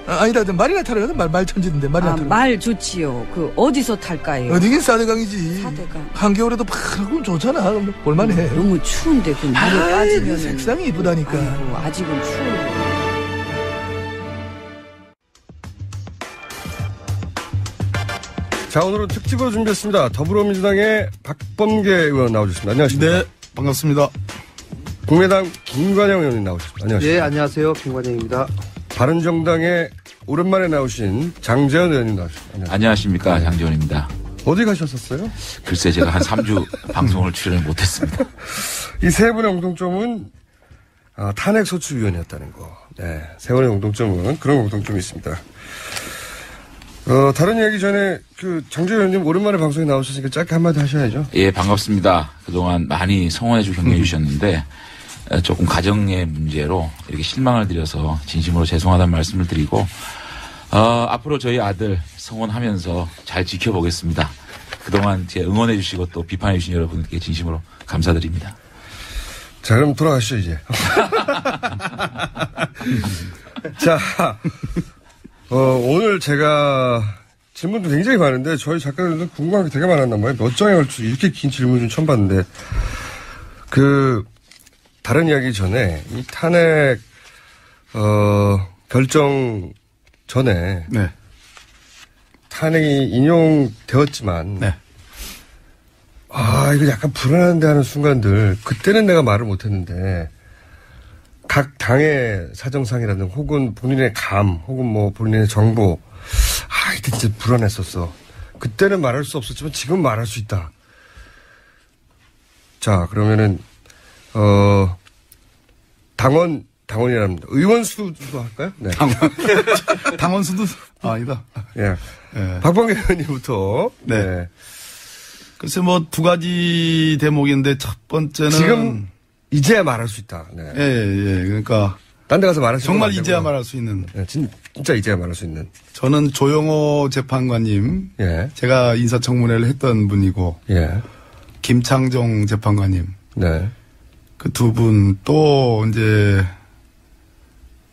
아니다 말이나 타려거든. 말 천지는데 말이나 타려. 말 좋지요. 그 어디서 탈까요? 어디긴 사대강이지. 사대강. 한겨울에도 파랗고 좋잖아. 볼만해. 너무 추운데 그 물에 그 빠지면 색상이 이쁘다니까. 아직은 추워. 자, 오늘은 특집으로 준비했습니다. 더불어민주당의 박범계 의원 나오셨습니다. 안녕하십니까? 네, 반갑습니다. 국민의당 김관영 의원님 나오셨습니다. 안녕하십니까? 네, 안녕하세요. 김관영입니다. 바른정당에 오랜만에 나오신 장재현 의원님 나오셨습니다. 안녕하십니까. 장재원입니다. 어디 가셨었어요? 글쎄 제가 한 3주 방송을 출연을 못했습니다. 이 세 분의 공통점은 탄핵소추위원이었다는 거. 네, 세 분의 공통점은 그런 공통점이 있습니다. 다른 얘기 전에 장재현 의원님 오랜만에 방송에 나오셨으니까 짧게 한마디 하셔야죠. 예, 반갑습니다. 그동안 많이 성원해주고 격려해 주셨는데 조금 가정의 문제로 이렇게 실망을 드려서 진심으로 죄송하다는 말씀을 드리고 앞으로 저희 아들 성원하면서 잘 지켜보겠습니다. 그동안 제 응원해 주시고 또 비판해 주신 여러분께 진심으로 감사드립니다. 자, 그럼 돌아가시죠 이제. 자, 오늘 제가 질문도 굉장히 많은데 저희 작가들도 궁금한 게 되게 많았나 봐요. 몇 장에 걸쳐 이렇게 긴 질문 좀 처음 봤는데 다른 이야기 전에 이 탄핵 결정 전에 네. 탄핵이 인용되었지만 네. 이거 약간 불안한데 하는 순간들 그때는 내가 말을 못했는데 각 당의 사정상이라든 혹은 본인의 감 혹은 뭐 본인의 정보 이때 진짜 불안했었어. 그때는 말할 수 없었지만 지금 말할 수 있다. 자, 그러면은 당원이랍니다. 의원 수도 할까요? 네. 당원 수도 아니다. 예. 예. 박범계 의원님부터. 네. 네. 글쎄 뭐 두 가지 대목인데 첫 번째는 지금 이제야 말할 수 있다. 네. 예. 그러니까 딴 데 가서 말할 수 정말 있는 이제야 말할 수 있는. 네, 진짜 이제야 말할 수 있는. 저는 조영호 재판관님, 예. 제가 인사청문회를 했던 분이고, 예. 김창정 재판관님, 네. 그 두 분 또 이제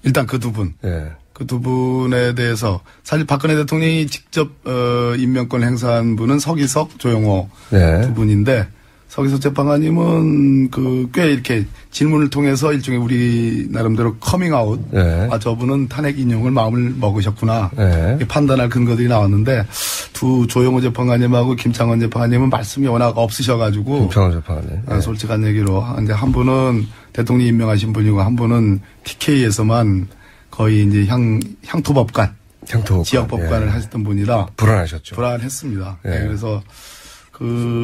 일단 그 두 분, 예. 그 두 분에 대해서 사실 박근혜 대통령이 직접 임명권 행사한 분은 서기석, 조영호 네. 두 분인데 서기석 재판관님은 꽤 이렇게 질문을 통해서 일종의 우리 나름대로 커밍아웃. 네. 저분은 탄핵 인용을 마음을 먹으셨구나. 네. 판단할 근거들이 나왔는데 두 조영호 재판관님하고 김창원 재판관님은 말씀이 워낙 없으셔가지고. 김창원 재판관님. 네. 솔직한 얘기로. 이제 한 분은 대통령 임명하신 분이고 한 분은 TK에서만 거의 이제 향토법관. 지역법관을 하셨던 분이라. 불안하셨죠. 불안했습니다. 네. 네, 그래서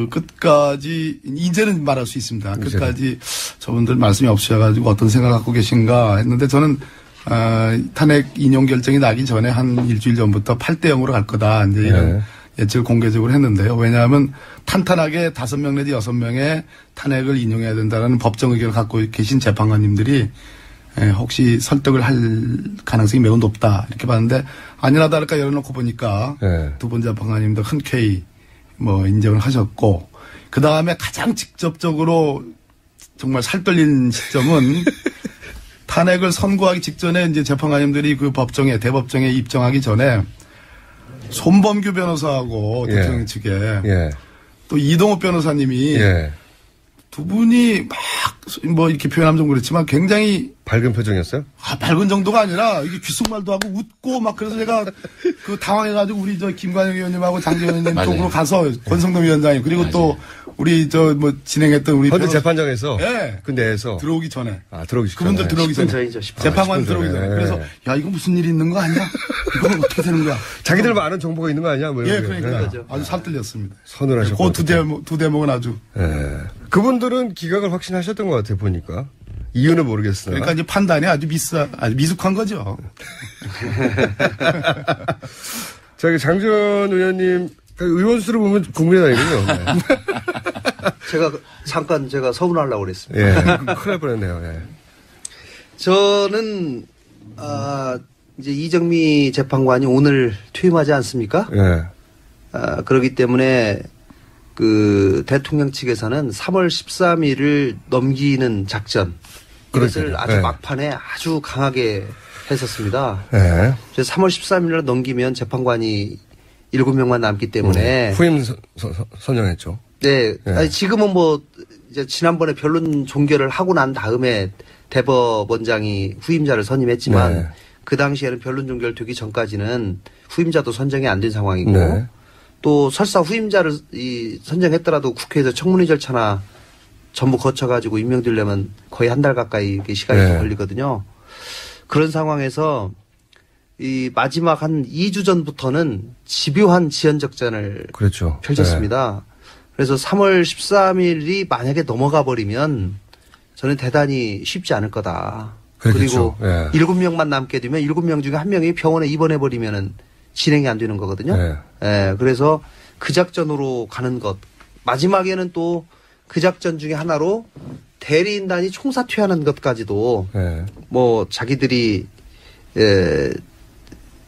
끝까지, 이제는 말할 수 있습니다. 끝까지 저분들 말씀이 없으셔가지고 어떤 생각을 갖고 계신가 했는데 저는, 탄핵 인용 결정이 나기 전에 한 일주일 전부터 8대0으로 갈 거다. 이제 이런 예측을 공개적으로 했는데요. 왜냐하면 탄탄하게 5명 내지 6명의 탄핵을 인용해야 된다는 법정 의견을 갖고 계신 재판관님들이 혹시 설득을 할 가능성이 매우 높다. 이렇게 봤는데 아니나 다를까 열어놓고 보니까 두 번 재판관님도 흔쾌히 인정을 하셨고, 그 다음에 가장 직접적으로 정말 살떨린 시점은 탄핵을 선고하기 직전에 이제 재판관님들이 그 대법정에 입정하기 전에 손범규 변호사하고 대통령 측에 또 이동욱 변호사님이 두 분이 이렇게 표현하면 좀 그렇지만 굉장히 밝은 표정이었어요? 밝은 정도가 아니라 이게 귓속말도 하고 웃고 그래서 제가 당황해가지고 우리 김관영 의원님하고 장재현 의원님 쪽으로 가서 권성동 위원장님 그리고 또 우리 진행했던 우리 헌재 재판장에서 그 내에서 들어오기 전에 들어오기 전에 그분들 들어오기 전에 재판관 들어오기 전에 그래서 야 이거 무슨 일이 있는 거 아니야? 이거 어떻게 되는 거야? 자기들만 아는 정보가 있는 거 아니야? 그러니까 아주 살뜰렸습니다. 서늘하셨고 그 두 대목은 아주. 그분들은 기각을 확신하셨던 것 같아요 보니까. 이유는 모르겠어요. 그러니까 이제 판단이 아주 미숙한 거죠. 저기 장전 의원님 의원 수로 보면 국민의당이군요. 네. 제가 서운하려고 그랬습니다. 예, 큰일 날 뻔했네요. 예. 저는 이제 이정미 재판관이 오늘 퇴임하지 않습니까? 예. 그렇기 때문에 그 대통령 측에서는 3월 13일을 넘기는 작전 이것을 그렇군요. 아주 네. 막판에 아주 강하게 했었습니다. 예. 그래서 3월 13일을 넘기면 재판관이 7명만 남기 때문에 후임 선정했죠. 네. 네. 아니, 지금은 뭐 이제 지난번에 변론 종결을 하고 난 다음에 대법원장이 후임자를 선임했지만 네. 그 당시에는 변론 종결되기 전까지는 후임자도 선정이 안 된 상황이고 네. 또 설사 후임자를 선정했더라도 국회에서 청문회 절차나 전부 거쳐가지고 임명되려면 거의 한 달 가까이 이렇게 시간이 네. 걸리거든요. 그런 상황에서 이 마지막 한 2주 전부터는 집요한 지연작전을 그렇죠. 펼쳤습니다. 그래서 3월 13일이 만약에 넘어가 버리면 저는 대단히 쉽지 않을 거다. 그렇겠죠. 그리고 예. 7명만 남게 되면 7명 중에 1명이 병원에 입원해 버리면은 진행이 안 되는 거거든요. 예. 예, 그래서 그 작전으로 가는 것. 마지막에는 또 그 작전 중에 하나로 대리인단이 총사퇴하는 것까지도 예. 뭐 자기들이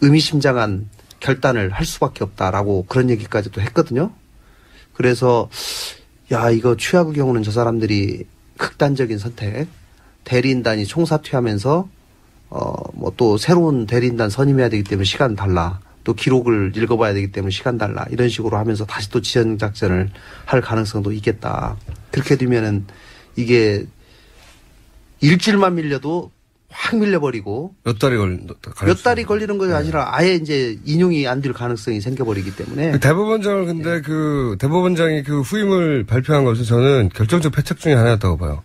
의미심장한 결단을 할 수밖에 없다라고 그런 얘기까지도 했거든요. 그래서 야 이거 최악의 경우는 저 사람들이 극단적인 선택 대리인단이 총사퇴하면서 뭐 또 새로운 대리인단 선임해야 되기 때문에 시간 달라 또 기록을 읽어봐야 되기 때문에 시간 달라 이런 식으로 하면서 다시 또 지연작전을 할 가능성도 있겠다. 그렇게 되면은 이게 일주일만 밀려도 확 밀려버리고 몇 달이 몇 달이 걸리는 것이 아니라 아예 이제 인용이 안 될 가능성이 생겨버리기 때문에 대법원장을 근데 그 대법원장이 그 후임을 발표한 것은 저는 결정적 패착 중에 하나였다고 봐요.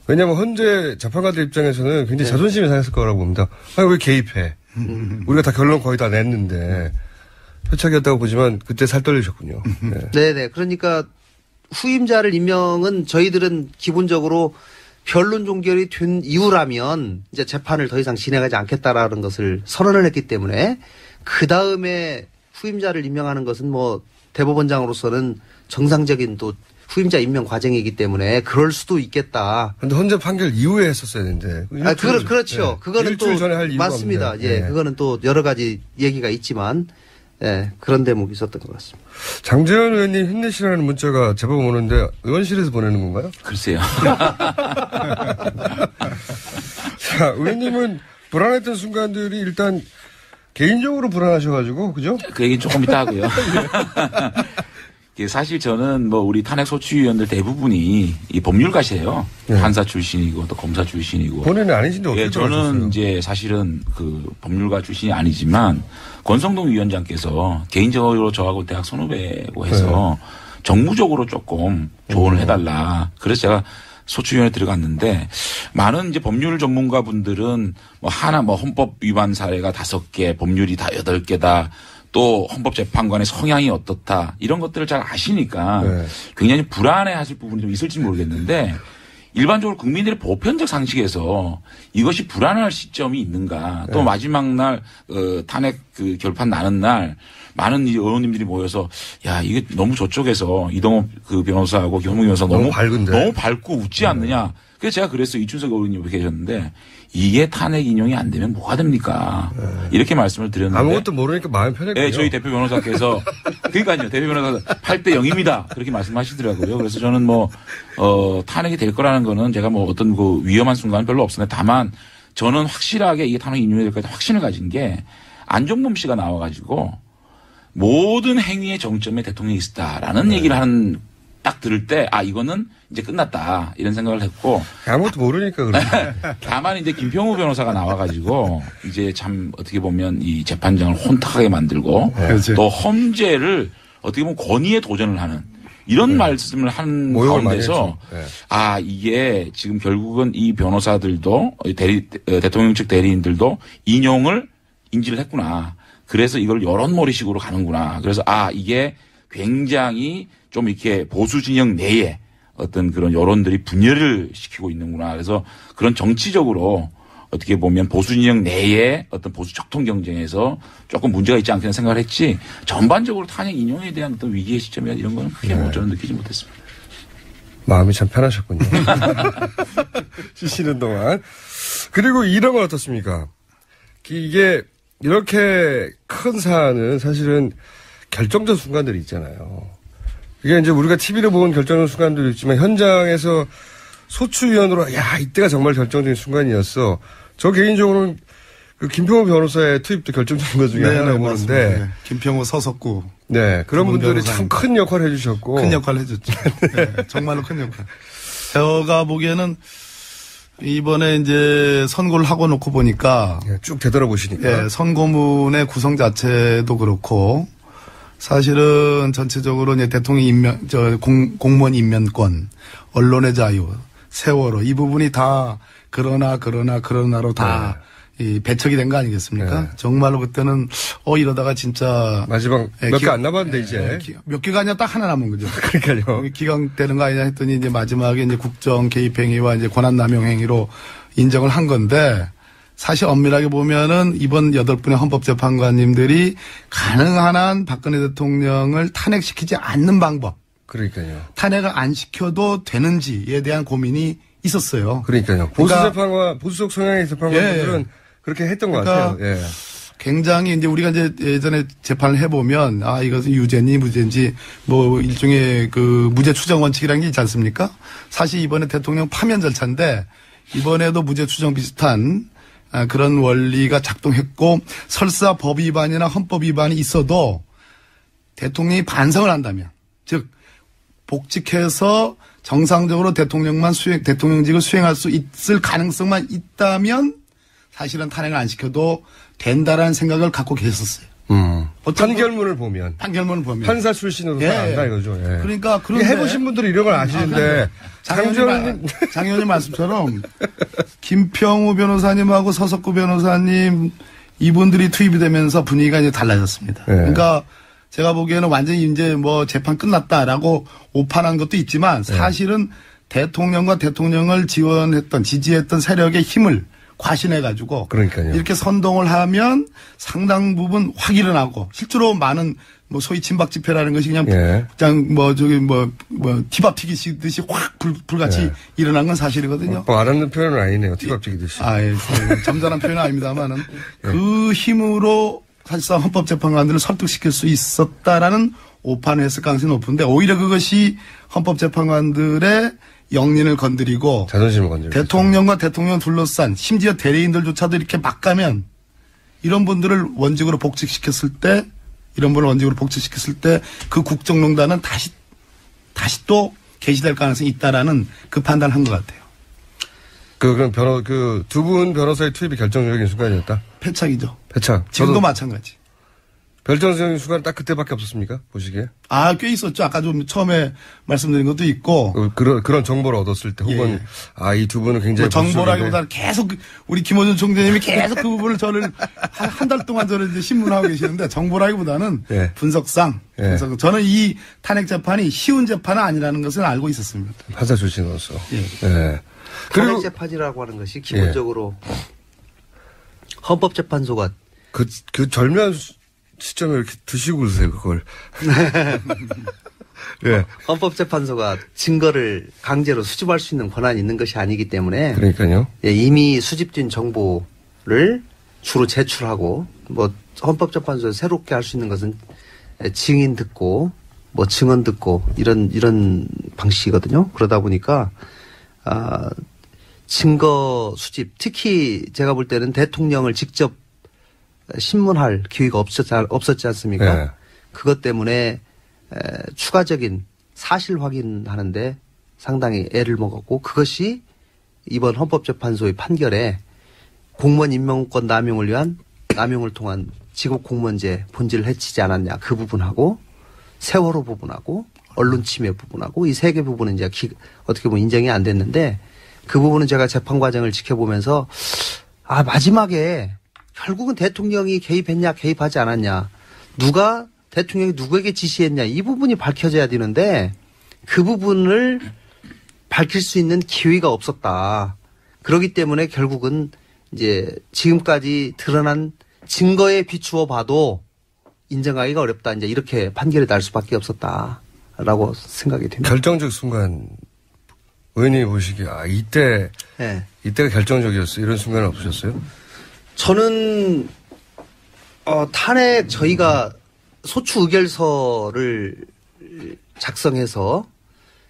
왜냐하면 헌재 재판관들 입장에서는 굉장히 자존심이 상했을 거라고 봅니다. 아니 왜 개입해? 우리가 다 결론 거의 다 냈는데 패착이었다고 보지만 그때 살 떨리셨군요. 네. 네네. 그러니까 후임자를 임명은 저희들은 기본적으로 변론 종결이 된 이후라면 이제 재판을 더 이상 진행하지 않겠다라는 것을 선언을 했기 때문에 그 다음에 후임자를 임명하는 것은 뭐 대법원장으로서는 정상적인 또 후임자 임명 과정이기 때문에 그럴 수도 있겠다. 근데 헌재 판결 이후에 했었어야 되는데. 그렇죠. 네. 그거는 또 전에 할 이유가 맞습니다. 없는데. 예, 네. 그거는 또 여러 가지 얘기가 있지만 예, 그런 대목이 있었던 것 같습니다. 장재현 의원님 힘내시라는 문자가 제법 오는데 의원실에서 보내는 건가요? 글쎄요. 자, 의원님은 불안했던 순간들이 일단 개인적으로 불안하셔가지고, 그죠? 그 얘기는 조금 이따 하고요. 사실 저는 뭐 우리 탄핵 소추위원들 대부분이 이 법률가시예요. 네. 판사 출신이고 또 검사 출신이고. 본인은 아니신데 어떻게 예, 저는 들어가셨어요? 이제 사실은 그 법률가 출신이 아니지만 권성동 위원장께서 개인적으로 저하고 대학 선후배고 해서 정무적으로 조금 조언을 해달라. 그래서 제가 소추위원회 들어갔는데 많은 이제 법률 전문가 분들은 뭐 하나 뭐 헌법 위반 사례가 5개, 법률이 다 8개다. 또 헌법재판관의 성향이 어떻다. 이런 것들을 잘 아시니까 네. 굉장히 불안해 하실 부분이 좀 있을지 모르겠는데 일반적으로 국민들의 보편적 상식에서 이것이 불안할 시점이 있는가. 또 마지막 날 탄핵 그 결판 나는 날 많은 의원님들이 모여서 야 이게 너무 저쪽에서 이동업 그 변호사하고 김홍민 변호사 너무 밝은데. 너무 밝고 웃지 않느냐. 그래서 제가 그랬어요. 이춘석 의원님 계셨는데 이게 탄핵 인용이 안 되면 뭐가 됩니까? 이렇게 말씀을 드렸는데 아무것도 모르니까 마음이 편했군요. 네, 저희 대표 변호사께서 그러니까요. 대표 변호사 8대 0입니다. 그렇게 말씀하시더라고요. 그래서 저는 뭐 탄핵이 될 거라는 거는 제가 뭐 어떤 그 위험한 순간은 별로 없었는데 다만 저는 확실하게 이게 탄핵 인용이 될 거다 확신을 가진 게 안종범 씨가 나와가지고 모든 행위의 정점에 대통령이 있었다라는 얘기를 하는 딱 들을 때 아 이거는 이제 끝났다 이런 생각을 했고 아무것도 모르니까 그래. 다만 이제 김평우 변호사가 나와가지고 이제 참 어떻게 보면 이 재판장을 혼탁하게 만들고 그렇죠. 또 험죄를 어떻게 보면 권위에 도전을 하는 이런 말씀을 한 모욕을 많이 가운데서 했죠. 네. 아 이게 지금 결국은 이 변호사들도 대통령 측 대리인들도 인용을 인지를 했구나. 그래서 이걸 여론몰이식으로 가는구나. 그래서 아 이게 굉장히 좀 이렇게 보수 진영 내에 어떤 그런 여론들이 분열을 시키고 있는구나. 그래서 그런 정치적으로 어떻게 보면 보수 진영 내에 어떤 보수 적통 경쟁에서 조금 문제가 있지 않겠나 생각을 했지 전반적으로 탄핵 인용에 대한 어떤 위기의 시점이나 이런 거는 크게 뭐 저는 느끼지 못했습니다. 마음이 참 편하셨군요. 쉬시는 동안. 그리고 이런 건 어떻습니까? 이게 이렇게 큰 사안은 사실은 결정적 순간들이 있잖아요. 이게 이제 우리가 TV로 본 결정적 순간들도 있지만 현장에서 소추위원으로 야 이때가 정말 결정적인 순간이었어. 저 개인적으로는 그 김평호 변호사의 투입도 결정적인 것 중에 하나라고 보는데. 네. 김평호 서석구. 네. 그런 분들이 참 큰 역할을 해주셨고. 큰 역할을 해줬죠. 네, 정말로 큰 역할. 제가 보기에는 이번에 이제 선고를 하고 놓고 보니까. 네, 쭉 되돌아보시니까. 네, 선고문의 구성 자체도 그렇고 사실은 전체적으로 이제 대통령 공무원 임면권, 언론의 자유, 세월호 이 부분이 다 그러나로 다 이 배척이 된 거 아니겠습니까? 네. 정말로 그때는 이러다가 진짜 마지막 몇 개 안 남았는데 이제 몇 개가 아니라 딱 하나 남은 거죠. 그러니까요. 기각되는 거 아니냐 했더니 이제 마지막에 이제 국정 개입 행위와 이제 권한 남용 행위로 인정을 한 건데 사실 엄밀하게 보면은 이번 8분의 헌법재판관님들이 가능한 한 박근혜 대통령을 탄핵시키지 않는 방법. 그러니까요. 탄핵을 안 시켜도 되는지에 대한 고민이 있었어요. 그러니까요. 보수적 성향의 재판관들은 그렇게 했던 것 같아요. 예. 굉장히 이제 우리가 이제 예전에 재판을 해보면 이것은 유죄인지 무죄인지 뭐 일종의 그 무죄 추정 원칙이라는 게 있지 않습니까? 사실 이번에 대통령 파면 절차인데 이번에도 무죄 추정 비슷한 그런 원리가 작동했고 설사 법 위반이나 헌법 위반이 있어도 대통령이 반성을 한다면 즉 복직해서 정상적으로 대통령직을 수행할 수 있을 가능성만 있다면 사실은 탄핵을 안 시켜도 된다라는 생각을 갖고 계셨어요. 판결문을 보면. 판사 출신으로 한다 이거죠. 예. 그러니까 그런데 해보신 분들이 이런 걸 아시는데 장 의원님 말씀처럼 김평우 변호사님하고 서석구 변호사님 이분들이 투입이 되면서 분위기가 이제 달라졌습니다. 예. 그러니까 제가 보기에는 완전히 이제 뭐 재판 끝났다라고 오판한 것도 있지만 사실은 대통령과 대통령을 지지했던 세력의 힘을 과신해가지고 그러니까요. 이렇게 선동을 하면 상당 부분 확 일어나고 실제로 많은 뭐 소위 진박 집회라는 것이 그냥 티밥 튀기듯이 확 불같이 일어난 건 사실이거든요. 알았는 표현은 아니네요. 티밥 튀기듯이. 점잖은 표현은 아닙니다만은 그 힘으로 사실상 헌법재판관들을 설득시킬 수 있었다라는 오판을 했을 가능성이 높은데 오히려 그것이 헌법재판관들의 영린을 건드리고 자존심을 건드리고 대통령과 대통령 둘러싼 심지어 대리인들조차도 이렇게 막 가면 이런 분들을 원직으로 복직시켰을 때 그 국정농단은 다시 또 개시될 가능성이 있다라는 그 판단을 한 것 같아요. 그럼 두 분 변호사의 투입이 결정적인 순간이었다? 패착이죠. 패착. 지금도 마찬가지. 결정적인 순간은 딱 그때밖에 없었습니까? 보시기에? 꽤 있었죠. 아까 좀 처음에 말씀드린 것도 있고. 그런 정보를 얻었을 때 혹은 이 두 분은 굉장히 정보라기보다는 계속 우리 김어준 총재님이 계속 그 부분을 저를 한 달 동안 저를 이제 신문하고 계시는데 정보라기보다는 분석상 저는 이 탄핵 재판이 쉬운 재판은 아니라는 것을 알고 있었습니다. 판사 출신으로서. 탄핵 재판이라고 하는 것이 기본적으로 헌법재판소가 그 절묘한 시점에 이렇게 드시고 그러세요, 그걸. 헌법재판소가 증거를 강제로 수집할 수 있는 권한이 있는 것이 아니기 때문에. 그러니까요. 이미 수집된 정보를 주로 제출하고, 헌법재판소에서 새롭게 할 수 있는 것은 증인 듣고, 증언 듣고, 이런 방식이거든요. 그러다 보니까, 증거 수집, 특히 제가 볼 때는 대통령을 직접 신문할 기회가 없었지 않습니까? 그것 때문에 추가적인 사실 확인하는데 상당히 애를 먹었고 그것이 이번 헌법재판소의 판결에 공무원 임명권 남용을 위한 남용을 통한 직업 공무원제 본질을 해치지 않았냐 그 부분하고 세월호 부분하고 언론 침해 부분하고 이 세 개 부분은 이제 어떻게 보면 인정이 안 됐는데 그 부분은 제가 재판 과정을 지켜보면서 마지막에 결국은 대통령이 개입했냐 개입하지 않았냐 대통령이 누구에게 지시했냐 이 부분이 밝혀져야 되는데 그 부분을 밝힐 수 있는 기회가 없었다. 그렇기 때문에 결국은 이제 지금까지 드러난 증거에 비추어 봐도 인정하기가 어렵다. 이제 이렇게 판결이 날 수밖에 없었다라고 생각이 됩니다. 결정적 순간 의원님이 보시기에 이때가 결정적이었어. 이런 순간은 없으셨어요? 저는 탄핵 저희가 소추 의결서를 작성해서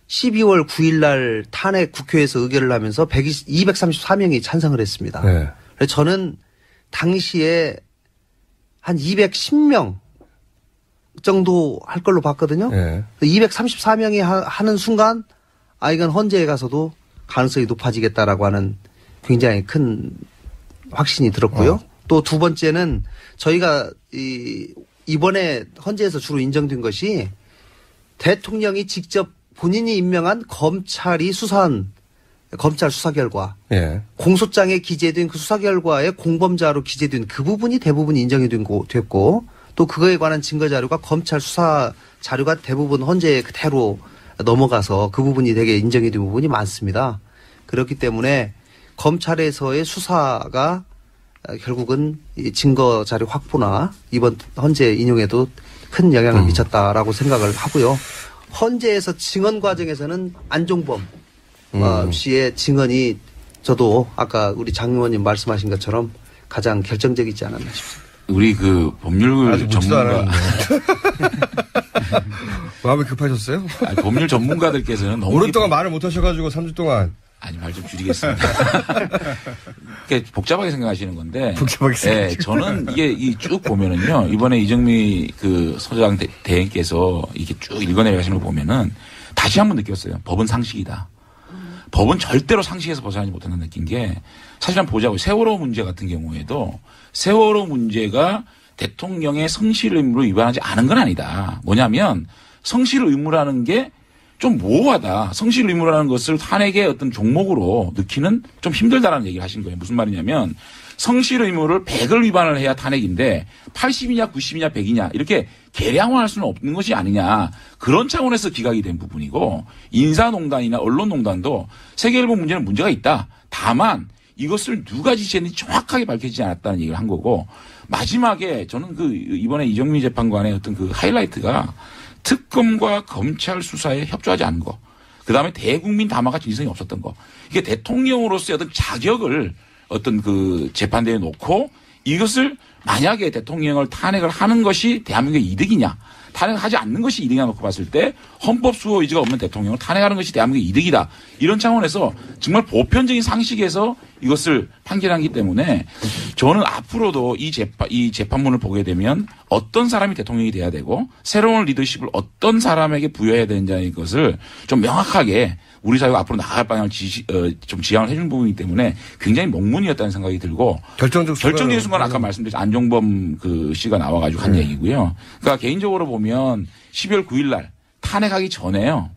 12월 9일 날 탄핵 국회에서 의결을 하면서 234명이 찬성을 했습니다. 네. 그래서 저는 당시에 한 210명 정도 할 걸로 봤거든요. 네. 234명이 하는 순간 이건 헌재에 가서도 가능성이 높아지겠다라고 하는 굉장히 큰 확신이 들었고요. 또 두 번째는 저희가 이번에 헌재에서 주로 인정된 것이 대통령이 직접 본인이 임명한 검찰이 수사한 검찰 수사 결과, 공소장에 기재된 그 수사 결과에 공범자로 기재된 그 부분이 대부분 인정이 됐고, 또 그거에 관한 증거 자료가 검찰 수사 자료가 대부분 헌재에 그대로 넘어가서 그 부분이 되게 인정이 된 부분이 많습니다. 그렇기 때문에 검찰에서의 수사가 결국은 이 증거 자료 확보나 이번 헌재 인용에도 큰 영향을 미쳤다라고 생각을 하고요. 헌재에서 증언 과정에서는 안종범 씨의 증언이 저도 아까 우리 장 의원님 말씀하신 것처럼 가장 결정적이지 않았나 싶습니다. 우리 그 법률 전문가 마음이 급하셨어요? 법률 전문가들께서는 너무 오랫동안 말을 못 하셔가지고 3주 동안. 아니, 말 좀 줄이겠습니다. 그러니까 복잡하게 생각하시는 건데. 복잡하게 생각하시는 저는 이게 쭉 보면은요, 이번에 이정미 그 소장 대행께서 이게 쭉 읽어내려 가시는 거 보면은 다시 한번 느꼈어요. 법은 상식이다. 법은 절대로 상식에서 벗어나지 못한다는 느낀 게 사실 한번 보자고요. 세월호 문제 같은 경우에도 세월호 문제가 대통령의 성실 의무를 위반하지 않은 건 아니다. 뭐냐면 성실 의무라는 게 좀 모호하다. 성실 의무라는 것을 탄핵의 어떤 종목으로 넣기는 좀 힘들다라는 얘기를 하신 거예요. 무슨 말이냐면 성실 의무를 100을 위반을 해야 탄핵인데 80이냐 90이냐 100이냐 이렇게 계량화할 수는 없는 것이 아니냐. 그런 차원에서 기각이 된 부분이고 인사농단이나 언론농단도 세계일보 문제는 문제가 있다. 다만 이것을 누가 지시했는지 정확하게 밝혀지지 않았다는 얘기를 한 거고 마지막에 저는 그 이번에 이정미 재판관의 어떤 그 하이라이트가 특검과 검찰 수사에 협조하지 않은 거. 그다음에 대국민 담화가 진실성이 없었던 거. 이게 대통령으로서의 어떤 자격을 어떤 그 재판대에 놓고 이것을 만약에 대통령을 탄핵을 하는 것이 대한민국의 이득이냐. 탄핵하지 않는 것이 이득이냐 놓고 봤을 때 헌법 수호 의지가 없는 대통령을 탄핵하는 것이 대한민국의 이득이다. 이런 차원에서 정말 보편적인 상식에서 이것을 판결하기 때문에 저는 앞으로도 이 재판문을 보게 되면 어떤 사람이 대통령이 돼야 되고 새로운 리더십을 어떤 사람에게 부여해야 되는지의 것을 좀 명확하게 우리 사회가 앞으로 나아갈 방향을 좀 지향을 해준 부분이기 때문에 굉장히 몽문이었다는 생각이 들고 결정적인 순간 아까 말씀드린 안종범 그 씨가 나와가지고 한 얘기고요. 그러니까 개인적으로 보면 12월 9일 날 탄핵하기 전에요.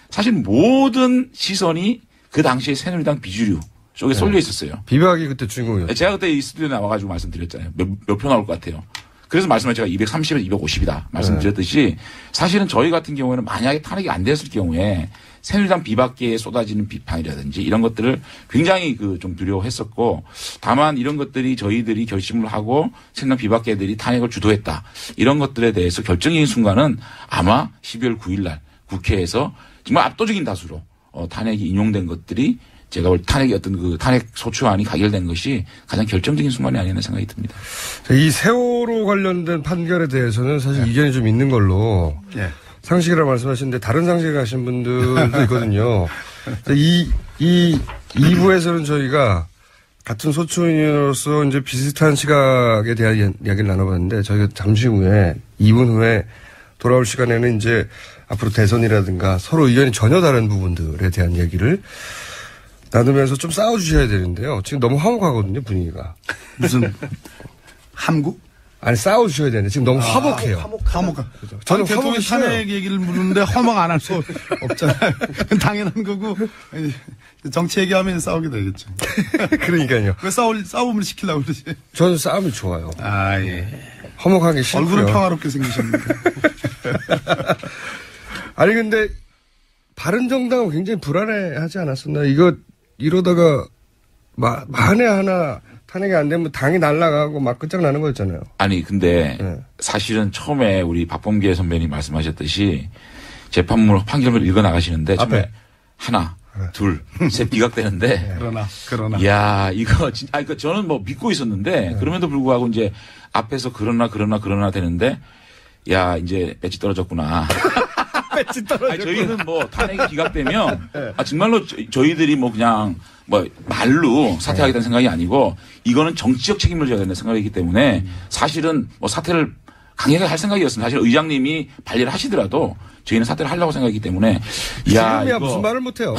사실 모든 시선이 그 당시에 새누리당 비주류 쪽에 쏠려 있었어요. 비박이 그때 주인공이었어요. 제가 그때 이 스튜디오에 나와가지고 말씀드렸잖아요. 몇 표 나올 것 같아요. 그래서 말씀을 제가 230에서 250이다 말씀드렸듯이 사실은 저희 같은 경우에는 만약에 탄핵이 안 됐을 경우에 새누리당 비박계에 쏟아지는 비판이라든지 이런 것들을 굉장히 좀 두려워했었고 다만 이런 것들이 저희들이 결심을 하고 새누리당 비박계들이 탄핵을 주도했다. 이런 것들에 대해서 결정적인 순간은 아마 12월 9일 날 국회에서 정말 압도적인 다수로 탄핵이 인용된 것들이 제가 볼 탄핵의 어떤 그 탄핵 소추안이 가결된 것이 가장 결정적인 순간이 아니었나 생각이 듭니다. 이 세월호 관련된 판결에 대해서는 사실 이견이 좀 있는 걸로 상식이라고 말씀하시는데 다른 상식을 하신 분들도 있거든요. 이 2부에서는 저희가 같은 소추인으로서 이제 비슷한 시각에 대한 이야기를 나눠봤는데 저희가 잠시 후에 2분 후에 돌아올 시간에는 이제 앞으로 대선이라든가 서로 의견이 전혀 다른 부분들에 대한 얘기를 나누면서 좀 싸워주셔야 되는데요. 지금 너무 화목하거든요, 분위기가. 무슨, 함구? 아니, 싸워주셔야 되는데 지금 너무 화목해요. 화목하. 그죠? 저는 대통령 탄핵 얘기를 묻는데 화목 안 할 수 없잖아요. 당연한 거고, 정치 얘기하면 싸우게 되겠죠. 그러니까요. 왜 싸움을 시키려고 그러지? 저는 싸움이 좋아요. 예. 화목하기 싫고요. 얼굴은 평화롭게 생기셨는데. 아니, 근데, 바른정당은 굉장히 불안해하지 않았었나? 이러다가, 만에 하나 탄핵이 안 되면 당이 날아가고 막 끝장나는 거였잖아요. 아니 근데 네. 사실은 처음에 우리 박범계 선배님 말씀하셨듯이 재판문 판결문을 읽어 나가시는데 처음에 하나, 둘, 셋 비각되는데 그러나. 야 이거 진짜 그러니까 저는 뭐 믿고 있었는데 그럼에도 불구하고 이제 앞에서 그러나 되는데 야 이제 배치 떨어졌구나. 배치 떨어졌구나. 저희는 뭐 탄핵이 기각되면 정말로 저희들이 뭐 그냥 뭐 말로 사퇴하겠다는 생각이 아니고 이거는 정치적 책임을 져야 된다는 생각이기 때문에 사실은 뭐 사퇴를 강하게 할 생각이었습니다. 사실 의장님이 발리를 하시더라도 저희는 사퇴를 하려고 생각이기 때문에 지금이야 이거 무슨 말을 못해요.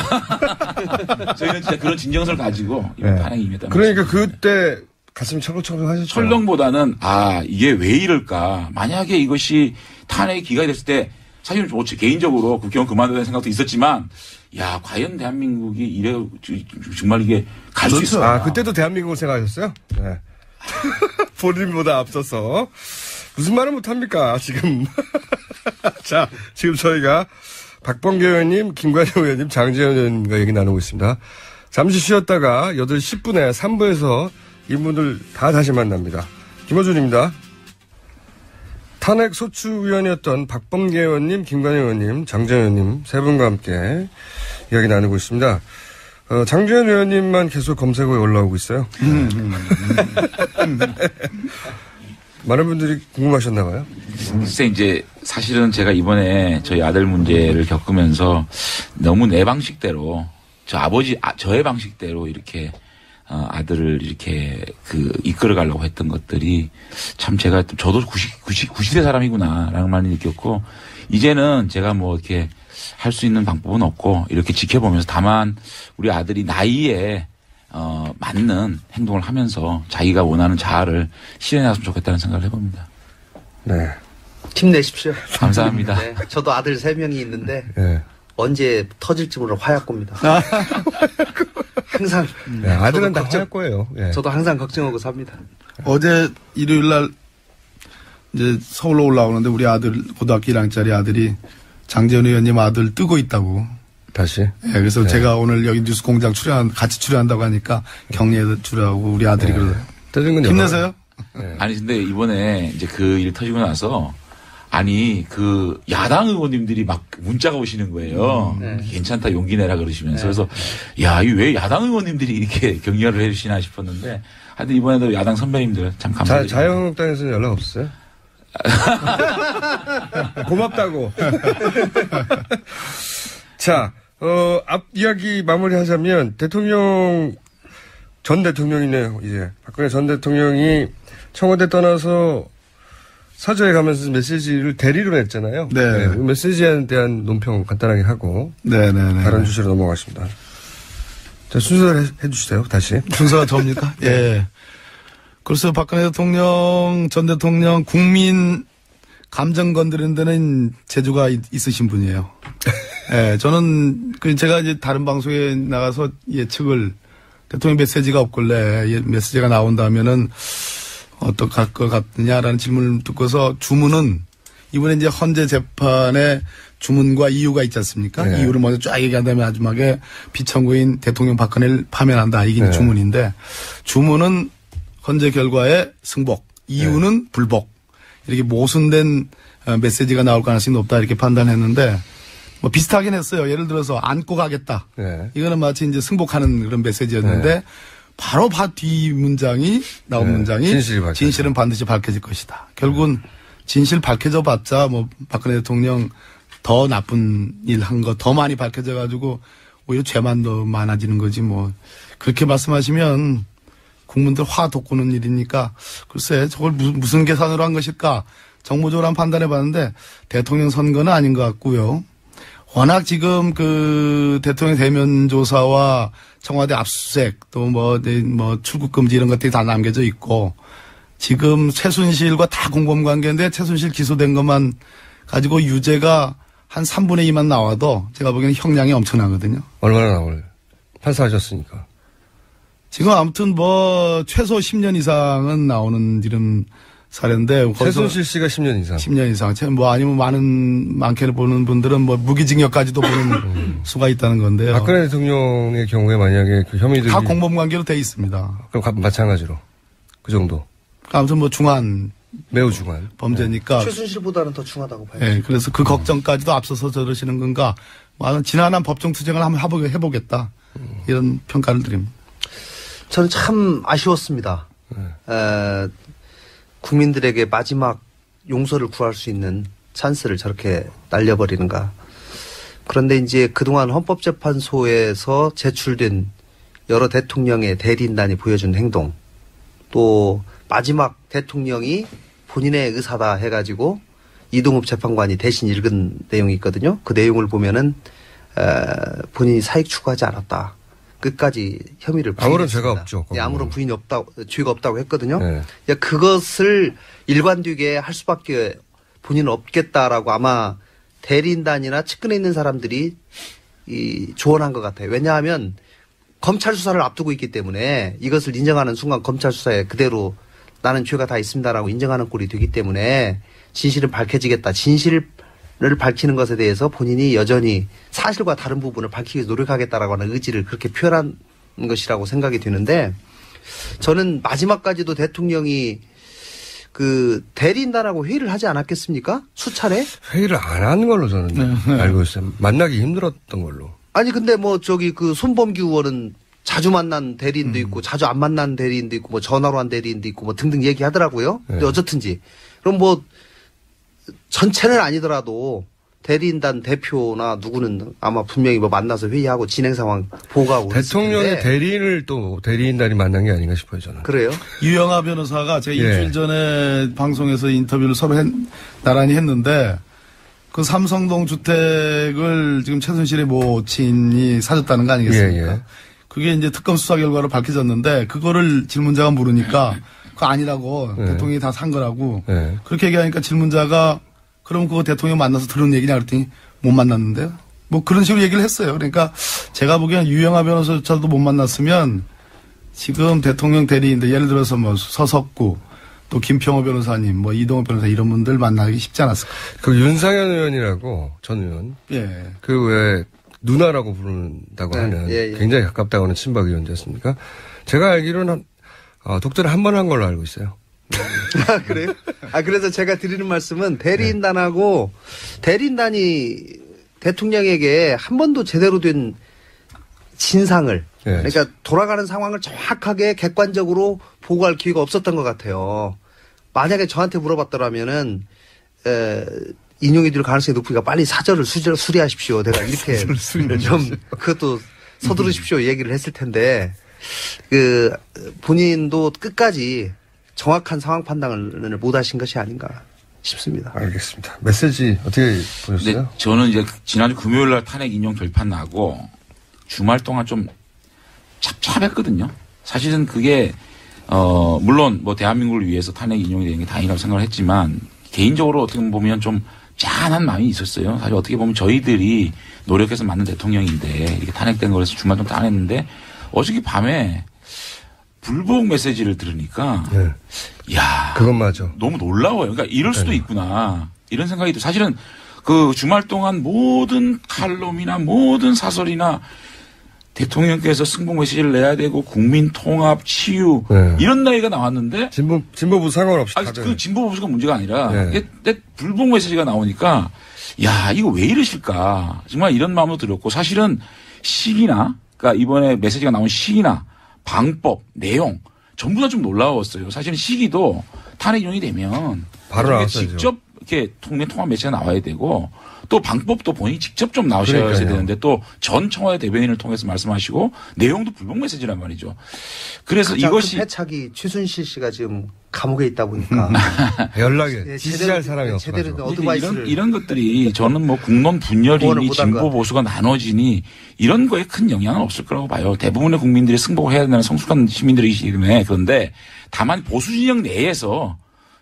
저희는 진짜 그런 진정성을 가지고 이번 탄핵이 임했다는 그러니까 그때 가슴이 철렁철렁 하셨죠. 철렁보다는 이게 왜 이럴까. 만약에 이것이 탄핵이 기각이 됐을 때 사실은 뭐 개인적으로 국회의원 그만두는 생각도 있었지만 야 과연 대한민국이 이래 정말 이게 갈 수 있어. 그때도 대한민국을 생각하셨어요? 네. 본인보다 앞서서 무슨 말을 못합니까 지금. 자 지금 저희가 박범계 의원님, 김관영 의원님, 장제원 의원님과 얘기 나누고 있습니다. 잠시 쉬었다가 8시 10분에 3부에서 이분들 다 다시 만납니다. 김어준입니다. 탄핵 소추위원이었던 박범계 의원님, 김관영 의원님, 장제원 의원님 세 분과 함께 이야기 나누고 있습니다. 장제원 의원님만 계속 검색어에 올라오고 있어요. 많은 분들이 궁금하셨나 봐요. 글쎄 이제 사실은 제가 이번에 저희 아들 문제를 겪으면서 너무 내 방식대로 저의 방식대로 이렇게 아들을 이렇게 이끌어 가려고 했던 것들이 참 저도 90대 사람이구나라는 말을 느꼈고 이제는 제가 뭐 이렇게 할 수 있는 방법은 없고 이렇게 지켜보면서 다만 우리 아들이 나이에 맞는 행동을 하면서 자기가 원하는 자아를 실현했으면 좋겠다는 생각을 해봅니다. 네. 힘내십시오. 감사합니다. 네, 저도 아들 3명이 있는데 네. 언제 터질지 모르는 화약고입니다. 항상 네, 아들은 다 할 거예요. 네. 저도 항상 걱정하고 삽니다. 어제 일요일 날 이제 서울로 올라오는데 우리 아들 고등학교 1학년짜리 아들이 장제원 의원님 아들 뜨고 있다고. 다시? 네, 그래서 제가 오늘 여기 뉴스 공장 같이 출연한다고 하니까 격리에 출연하고 우리 아들이 그러더라고요. 떠진 건 힘내세요? 네. 아니 근데 이번에 이제 그 일 터지고 나서 야당 의원님들이 막 문자가 오시는 거예요. 괜찮다 용기 내라 그러시면서 그래서 야, 이 왜 야당 의원님들이 이렇게 격려를 해주시나 싶었는데 하여튼 이번에도 야당 선배님들 참 감사드립니다. 자유한국당에서는 연락 없어요? 고맙다고. 자, 앞 이야기 마무리하자면 전 대통령이네요. 이제 박근혜 전 대통령이 청와대 떠나서 사저에 가면서 메시지를 대리로 냈잖아요. 네. 그 메시지에 대한 논평 간단하게 하고 네네네. 다른 주제로 넘어가겠습니다. 자, 순서를 해주세요. 다시. 순서가 접니까? 예. 그래서 박근혜 대통령, 전 대통령 국민 감정 건드리는 데는 재주가 있으신 분이에요. 예, 저는 제가 이제 다른 방송에 나가서 예측을 대통령 메시지가 없길래 메시지가 나온다면은 어떡할 것 같느냐라는 질문을 듣고서 주문은 이번에 이제 헌재 재판에 주문과 이유가 있지 않습니까? 네. 이유를 먼저 쫙 얘기한 다음에 마지막에 피청구인 대통령 박근혜를 파면한다. 이게 네. 주문인데 주문은 헌재 결과의 승복, 이유는 불복. 이렇게 모순된 메시지가 나올 가능성이 높다 이렇게 판단했는데 뭐 비슷하긴 했어요. 예를 들어서 안고 가겠다. 네. 이거는 마치 이제 승복하는 그런 메시지였는데 네. 바로 뒤 문장이 나온 네. 문장이 진실은 반드시 밝혀질 것이다. 결국은 진실 밝혀져 봤자 뭐 박근혜 대통령 더 나쁜 일 한 거 더 많이 밝혀져 가지고 오히려 죄만 더 많아지는 거지 뭐 그렇게 말씀하시면 국민들 화 돋구는 일이니까 글쎄 저걸 무슨 계산으로 한 것일까 정무적으로 한번 판단해 봤는데 대통령 선거는 아닌 것 같고요. 워낙 지금 대통령 대면 조사와 청와대 압수수색 또 뭐 출국 금지 이런 것들이 다 남겨져 있고 지금 최순실과 다 공범 관계인데 최순실 기소된 것만 가지고 유죄가 한 3분의 2만 나와도 제가 보기에는 형량이 엄청나거든요. 얼마나 나올 판사하셨으니까. 지금 아무튼 최소 10년 이상은 나오는 이런 사례인데 최순실 씨가 10년 이상. 10년 이상. 뭐 아니면 많게는 보는 분들은 뭐 무기징역까지도 보는 수가 있다는 건데요. 박근혜 대통령의 경우에 만약에 그 혐의들이 다 공범 관계로 돼 있습니다. 그럼 마찬가지로 그 정도. 아무튼 뭐 중한 매우 중한 범죄니까. 최순실보다는 더 중하다고 봐야죠. 네, 그래서 그 걱정까지도 앞서서 저러시는 건가. 뭐 지난한 법정 투쟁을 한번 해보겠다. 이런 평가를 드립니다. 저는 참 아쉬웠습니다. 국민들에게 마지막 용서를 구할 수 있는 찬스를 저렇게 날려버리는가. 그런데 이제 그동안 헌법재판소에서 제출된 여러 대통령의 대리인단이 보여준 행동, 또 마지막 대통령이 본인의 의사다 해가지고 이동욱 재판관이 대신 읽은 내용이 있거든요. 그 내용을 보면은 본인이 사익 추구하지 않았다. 끝까지 혐의를 부인했습니다. 아무런 죄가 없죠. 예, 아무런 부인이 죄가 없다고 했거든요. 네. 그것을 일관되게 할 수밖에 본인은 없겠다라고 아마 대리인단이나 측근에 있는 사람들이 조언한 것 같아요. 왜냐하면 검찰 수사를 앞두고 있기 때문에 이것을 인정하는 순간 검찰 수사에 그대로 나는 죄가 다 있습니다라고 인정하는 꼴이 되기 때문에 진실은 밝혀지겠다. 진실을 밝히는 것에 대해서 본인이 여전히 사실과 다른 부분을 밝히기 위해서 노력하겠다라고 하는 의지를 그렇게 표현한 것이라고 생각이 드는데, 저는 마지막까지도 대통령이 그 대리인단하고 회의를 하지 않았겠습니까? 수차례? 회의를 안 하는 걸로 저는 알고 있어요. 만나기 힘들었던 걸로. 아니 근데 뭐 저기 그 손범규 의원은 자주 만난 대리인도 있고 자주 안 만난 대리인도 있고 뭐 전화로 한 대리인도 있고 뭐 등등 얘기하더라고요. 근데 어쨌든지 그럼 뭐 전체는 아니더라도 대리인단 대표나 누구는 아마 분명히 뭐 만나서 회의하고 진행 상황 보고하고. 대통령의 대리인을 또 대리인단이 만난 게 아닌가 싶어요, 저는. 그래요? 유영하 변호사가 제가 일주일 전에 방송에서 인터뷰를 서로 나란히 했는데, 그 삼성동 주택을 지금 최순실의 모친이 사줬다는 거 아니겠습니까? 예. 그게 이제 특검 수사 결과로 밝혀졌는데, 그거를 질문자가 물으니까 그거 아니라고 대통령이 다 산 거라고 그렇게 얘기하니까 질문자가 그럼 그거 대통령 만나서 들은 얘기냐 그랬더니 못 만났는데요. 뭐 그런 식으로 얘기를 했어요. 그러니까 제가 보기엔 유영하 변호사조차도 못 만났으면 지금 대통령 대리인들 예를 들어서 뭐 서석구 또 김평호 변호사님 뭐 이동호 변호사 이런 분들 만나기 쉽지 않았을 거예요. 그 윤상현 의원이라고 전 의원. 예. 그 왜 누나라고 부른다고 하는 굉장히 가깝다고 하는 친박 의원이었습니까? 제가 알기로는 독대를 한 번 한 걸로 알고 있어요. 아, 그래요? 그래서 제가 드리는 말씀은 대리인단하고 대리인단이 대통령에게 한 번도 제대로 된 진상을 그러니까 돌아가는 상황을 정확하게 객관적으로 보고할 기회가 없었던 것 같아요. 만약에 저한테 물어봤더라면은 인용이 될 가능성이 높으니까 빨리 사절을 수리하십시오. 내가 이렇게 좀 그것도 서두르십시오 얘기를 했을 텐데 그 본인도 끝까지 정확한 상황 판단을 못 하신 것이 아닌가 싶습니다. 알겠습니다. 메시지 어떻게 보셨어요? 네, 저는 이제 지난주 금요일 날 탄핵 인용 결판 나고 주말 동안 좀 찹찹했거든요. 사실은 그게 물론 뭐 대한민국을 위해서 탄핵 인용이 되는 게 다행이라고 생각을 했지만 개인적으로 어떻게 보면 좀 짠한 마음이 있었어요. 사실 어떻게 보면 저희들이 노력해서 만든 대통령인데 이렇게 탄핵된 거라서 주말 동안 안 했는데 어저께 밤에 불복 메시지를 들으니까 야, 그건 맞아. 너무 놀라워요. 그러니까 이럴 수도 있구나 이런 생각이 들. 사실은 그 주말 동안 모든 칼럼이나 모든 사설이나 대통령께서 승복 메시지를 내야 되고 국민 통합, 치유 이런 나이가 나왔는데 진보부 상관없이 그 진보 보수가 문제가 아니라 이게 불복 메시지가 나오니까 야 이거 왜 이러실까 정말 이런 마음도 들었고 사실은 시기나 그러니까 이번에 메시지가 나온 시기나 방법, 내용 전부 다 좀 놀라웠어요. 사실은 시기도 탄핵 인용이 되면 바로 나왔어야죠. 직접 이렇게 통합 메시지가 나와야 되고 또 방법도 본인이 직접 좀 나오셔야 되는데 또 전 청와대 대변인을 통해서 말씀하시고 내용도 불복 메시지란 말이죠. 그래서 이것이 패착이 최순실 씨가 지금 감옥에 있다 보니까 연락에 지지할 사람이 없어서 제대로 어드바이스를 이런 것들이 저는 뭐 국론 분열이니 진보 보수가 나눠지니 이런 거에 큰 영향은 없을 거라고 봐요. 대부분의 국민들이 승복을 해야 된다는 성숙한 시민들이기 때문에. 그런데 다만 보수 진영 내에서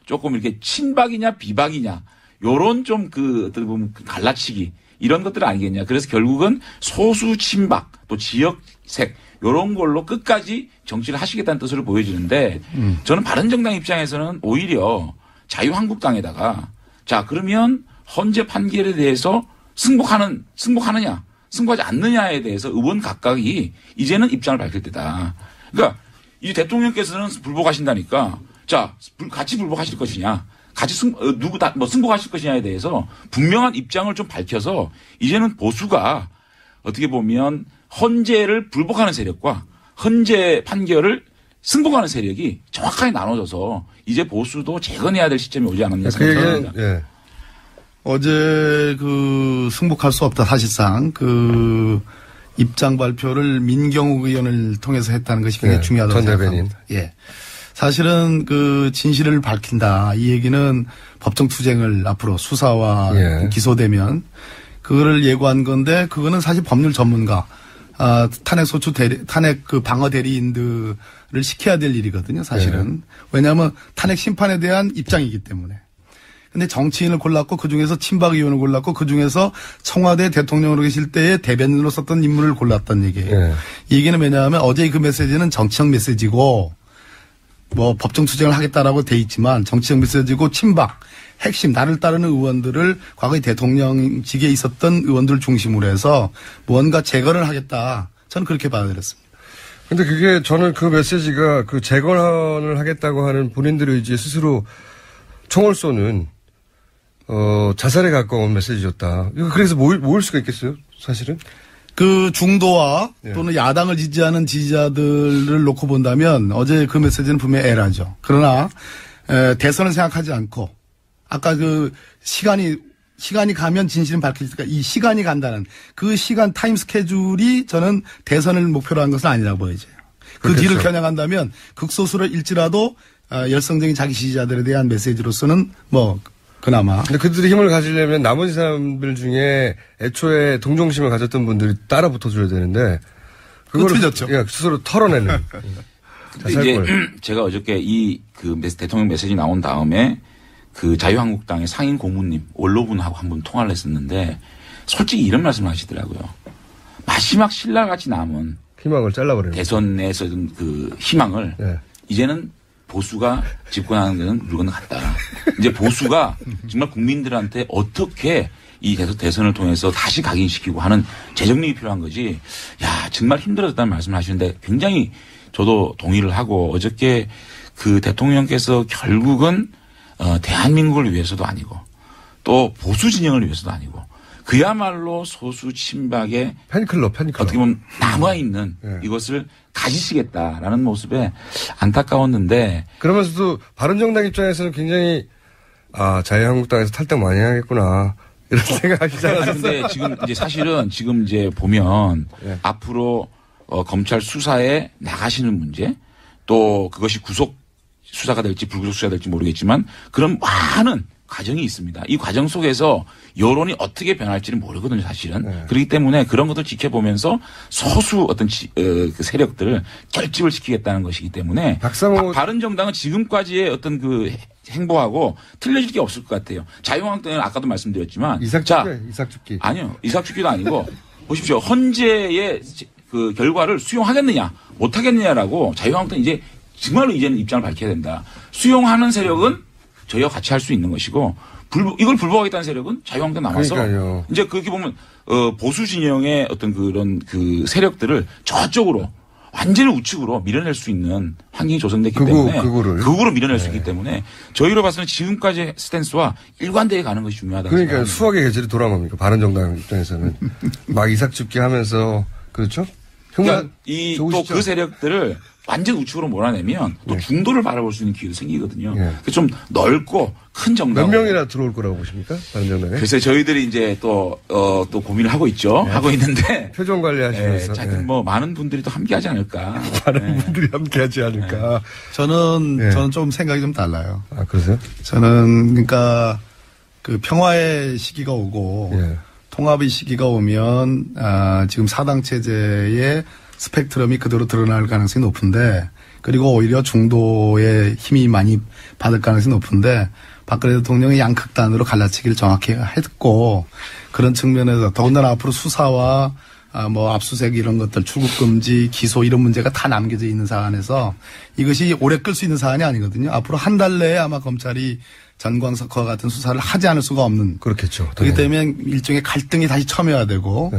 조금 이렇게 친박이냐 비박이냐 요런 좀 그 어떻게 보면 갈라치기 이런 것들 아니겠냐. 그래서 결국은 소수 친박 또 지역색 이런 걸로 끝까지 정치를 하시겠다는 뜻으로 보여지는데 저는 바른정당 입장에서는 오히려 자유한국당에다가 자 그러면 헌재 판결에 대해서 승복하느냐 승복하지 않느냐에 대해서 의원 각각이 이제는 입장을 밝힐 때다. 그러니까 이 대통령께서는 불복하신다니까 자 같이 불복하실 것이냐 같이 승복하실 것이냐에 대해서 분명한 입장을 좀 밝혀서 이제는 보수가 어떻게 보면 헌재를 불복하는 세력과 헌재 판결을 승복하는 세력이 정확하게 나눠져서 이제 보수도 재건해야 될 시점이 오지 않았냐 생각합니다. 예. 어제 승복할 수 없다 사실상 입장 발표를 민경욱 의원을 통해서 했다는 것이 굉장히 중요하다고 생각합니다. 예. 사실은 진실을 밝힌다. 이 얘기는 법정 투쟁을 앞으로 수사와 기소되면 그거를 예고한 건데 그거는 사실 법률 전문가 탄핵 방어 대리인들을 시켜야 될 일이거든요, 사실은. 왜냐하면 탄핵 심판에 대한 입장이기 때문에. 근데 정치인을 골랐고 그중에서 친박 의원을 골랐고 그중에서 청와대 대통령으로 계실 때의 대변인으로 썼던 인물을 골랐던 얘기예요. 이 얘기는 왜냐하면 어제 그 메시지는 정치적 메시지고 법정 투쟁을 하겠다라고 돼 있지만 정치적 메시지고 친박 핵심 나를 따르는 의원들을 과거에 대통령직에 있었던 의원들 중심으로 해서 무언가 재건을 하겠다. 저는 그렇게 받아들였습니다. 근데 그게 저는 그 메시지가 재건을 하겠다고 하는 본인들의 의지에 스스로 총을 쏘는 자살에 가까운 메시지였다. 이거 그래서 모일 수가 있겠어요? 사실은? 중도와 또는 야당을 지지하는 지지자들을 놓고 본다면 어제 그 메시지는 분명히 에라죠. 그러나 대선을 생각하지 않고 아까 시간이 가면 진실은 밝혀질까 이 시간이 간다는 그 시간 타임 스케줄이 저는 대선을 목표로 한 것은 아니라고 보여져요. 그렇겠죠. 뒤를 겨냥한다면 극소수를 일지라도 열성적인 자기 지지자들에 대한 메시지로서는 그나마. 근데 그들이 힘을 가지려면 나머지 사람들 중에 애초에 동정심을 가졌던 분들이 따라 붙어줘야 되는데. 그걸 틀렸죠. 스스로 털어내는. 이제 제가 어저께 대통령 메시지 나온 다음에 자유한국당의 상임 고문님, 원로분하고 한번 통화를 했었는데 솔직히 이런 말씀을 하시더라고요. 마지막 신라같이 남은 희망을 잘라버리는 대선에서 희망을 이제는 보수가 집권하는 데는 물건 같다. 이제 보수가 정말 국민들한테 어떻게 이 대선을 통해서 다시 각인시키고 하는 재정립이 필요한 거지. 야, 정말 힘들어졌다는 말씀을 하시는데 굉장히 저도 동의를 하고 어저께 대통령께서 결국은 대한민국을 위해서도 아니고 또 보수 진영을 위해서도 아니고 그야말로 소수 친박의 팬클럽. 어떻게 보면 남아있는 이것을 가지시겠다라는 모습에 안타까웠는데. 그러면서도 바른정당 입장에서는 굉장히, 자유한국당에서 탈당 많이 하겠구나. 이런 생각하시지 않았어요? 근데 지금 이제 사실은 지금 이제 보면 앞으로 검찰 수사에 나가시는 문제 또 그것이 구속 수사가 될지 불구속 수사가 될지 모르겠지만 그런 많은 과정이 있습니다. 이 과정 속에서 여론이 어떻게 변할지는 모르거든요, 사실은. 그렇기 때문에 그런 것들 지켜보면서 소수 세력들을 결집을 시키겠다는 것이기 때문에 바른정당은 지금까지의 어떤 행보하고 틀려질 게 없을 것 같아요. 자유한국당은 아까도 말씀드렸지만 이삭죽기. 아니요. 이삭죽기도 아니고 보십시오. 헌재의 결과를 수용하겠느냐 못하겠느냐라고 자유한국당은 이제 정말로 이제는 입장을 밝혀야 된다. 수용하는 세력은 저희와 같이 할 수 있는 것이고 이걸 불복하겠다는 세력은 자유한국당 남아서 그러니까요. 이제 그렇게 보면 보수 진영의 어떤 그런 세력들을 저쪽으로 완전히 우측으로 밀어낼 수 있는 환경이 조성됐기 때문에 극우로 밀어낼 수 있기 때문에 저희로 봐서는 지금까지의 스탠스와 일관되게 가는 것이 중요하다고 그러니까 생각합니다. 수학의 계절이 돌아온 겁니까? 바른정당 입장에서는 막 이삭죽기 하면서 그렇죠? 그러니까 또 그 세력들을 완전 우측으로 몰아내면 또 중도를 바라볼 수 있는 기회도 생기거든요. 좀 넓고 큰 정당. 몇 명이나 들어올 거라고 보십니까? 바른정당에? 글쎄 저희들이 이제 또 고민을 하고 있죠. 하고 있는데. 표정 관리하시면서. 많은 분들이 또 함께하지 않을까. 많은 분들이 함께하지 않을까. 저는 좀 생각이 좀 달라요. 아, 그러세요? 저는 그러니까 평화의 시기가 오고 통합의 시기가 오면 지금 사당 체제의 스펙트럼이 그대로 드러날 가능성이 높은데 그리고 오히려 중도의 힘이 많이 받을 가능성이 높은데 박근혜 대통령이 양극단으로 갈라치기를 정확히 했고 그런 측면에서 더군다나 앞으로 수사와 뭐 압수수색 이런 것들 출국 금지, 기소 이런 문제가 다 남겨져 있는 사안에서 이것이 오래 끌 수 있는 사안이 아니거든요. 앞으로 한 달 내에 아마 검찰이 전광석과 같은 수사를 하지 않을 수가 없는. 그렇겠죠. 그렇기 때문에 일종의 갈등이 다시 첨예화되고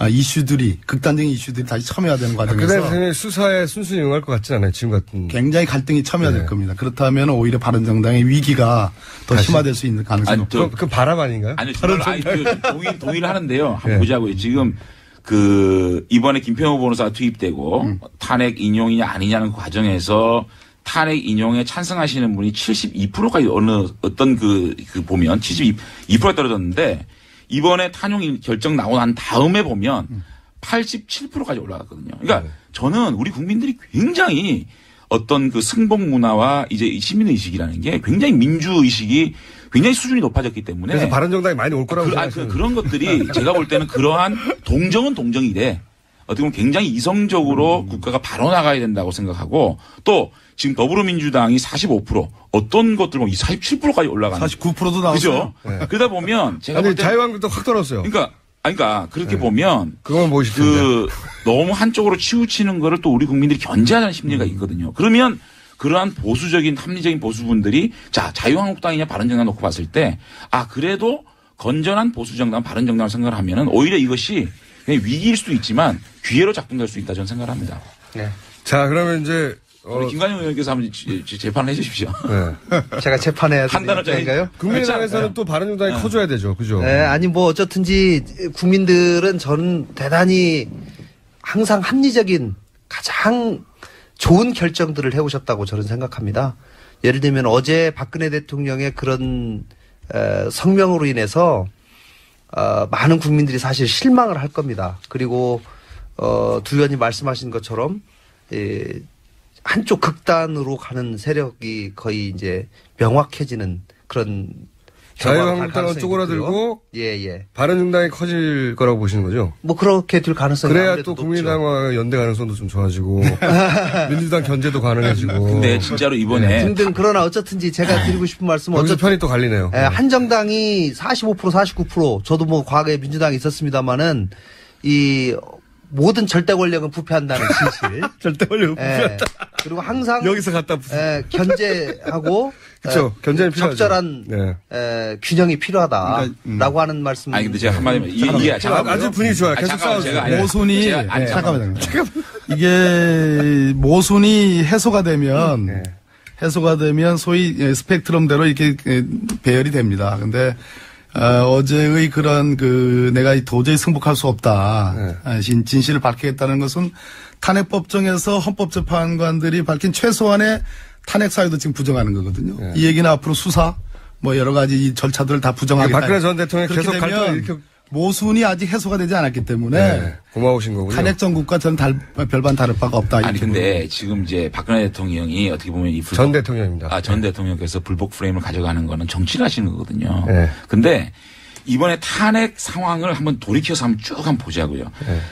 이슈들이 극단적인 이슈들이 다시 첨예화되는 과정에서 그다음에 수사에 순순히 응할 것 같지 않아요. 지금 같은. 굉장히 갈등이 첨예화될 겁니다. 그렇다면 오히려 바른정당의 위기가 더 심화될 수 있는 가능성이 높죠. 그 바람 아닌가요? 아니, 저는 동의를 하는데요. 한번 보자고요. 지금 이번에 김평호 변호사가 투입되고 탄핵 인용이냐 아니냐는 과정에서 탄핵 인용에 찬성하시는 분이 72%까지 어떤 보면 72%가 떨어졌는데 이번에 탄용 결정 나고 난 다음에 보면 87%까지 올라갔거든요. 그러니까 저는 우리 국민들이 굉장히 어떤 승복 문화와 이제 시민의식이라는 게 굉장히 민주의식이 굉장히 수준이 높아졌기 때문에. 그래서 바른정당이 많이 올 거라고 생각해요. 그런 것들이 제가 볼 때는 그러한 동정은 동정이래. 어떻게 보면 굉장히 이성적으로 국가가 바로 나가야 된다고 생각하고 또 지금 더불어민주당이 45% 어떤 것들 보면 47%까지 올라가는. 49%도 나왔어요. 그죠? 네. 그러다 보면 제가 볼 때 자유한국도 확 떨어졌어요. 그러니까 그렇게 보면 그건 보이실 텐데. 너무 한쪽으로 치우치는 거를 또 우리 국민들이 견제하는 심리가 있거든요. 그러면 그러한 보수적인 합리적인 보수분들이 자유한국당이냐 바른정당 놓고 봤을 때 그래도 건전한 보수정당 바른정당을 생각을 하면은 오히려 이것이 그냥 위기일 수도 있지만 기회로 작동될 수 있다 저는 생각을 합니다. 네. 자 그러면 이제 김관영 의원께서 한번 재판을 해 주십시오. 네. 제가 재판해야 되는 건가요? 국민의당에서는 또 바른정당이 커줘야 되죠. 그죠? 네. 아니 뭐 어쨌든지 국민들은 저는 대단히 항상 합리적인 가장 좋은 결정들을 해오셨다고 저는 생각합니다. 예를 들면 어제 박근혜 대통령의 그런 성명으로 인해서 많은 국민들이 사실 실망을 할 겁니다. 그리고 두 의원이 말씀하신 것처럼 한쪽 극단으로 가는 세력이 거의 이제 명확해지는 그런 자유한국당은 쪼그라들고 바른정당이 커질 거라고 보시는 거죠? 뭐 그렇게 될 가능성이 그래야 또 국민의당과 연대 가능성도 좀 좋아지고 민주당 견제도 가능해지고. 근데 진짜로 이번에 등등 그러나 어쨌든지 제가 드리고 싶은 말씀은 여기서 편이 또 갈리네요. 한정당이 45% 49% 저도 뭐 과거에 민주당이 있었습니다마는 이 모든 절대 권력은 부패한다는 진실. 절대 권력은 부패한다. 그리고 항상 여기서 갖다 견제하고 그렇죠. 견제는 필요하죠. 적절한 균형이 필요하다라고 하는 말씀. 아니 근데 제가 한마디만 이게 아주 분위기 좋아요. 계속 싸우세요. 모순이 잠깐만요. 이게 모순이 해소가 되면 소위 스펙트럼대로 이렇게 배열이 됩니다. 근데 어제의 그런 내가 도저히 승복할 수 없다. 진실을 밝히겠다는 것은 탄핵법정에서 헌법재판관들이 밝힌 최소한의 탄핵 사유도 지금 부정하는 거거든요. 이 얘기는 앞으로 수사 뭐 여러 가지 이 절차들을 다 부정하겠다. 박근혜 전 대통령이 계속 갈등을 일으켜 모순이 아직 해소가 되지 않았기 때문에 고마우신 거군요. 탄핵 정국과 저는 별반 다를 바가 없다. 아니 근데 지금 이제 박근혜 대통령이 어떻게 보면 전 대통령입니다. 전 대통령께서 불복 프레임을 가져가는 거는 정치를 하시는 거거든요. 근데 이번에 탄핵 상황을 한번 돌이켜서 쭉 한번 보자고요.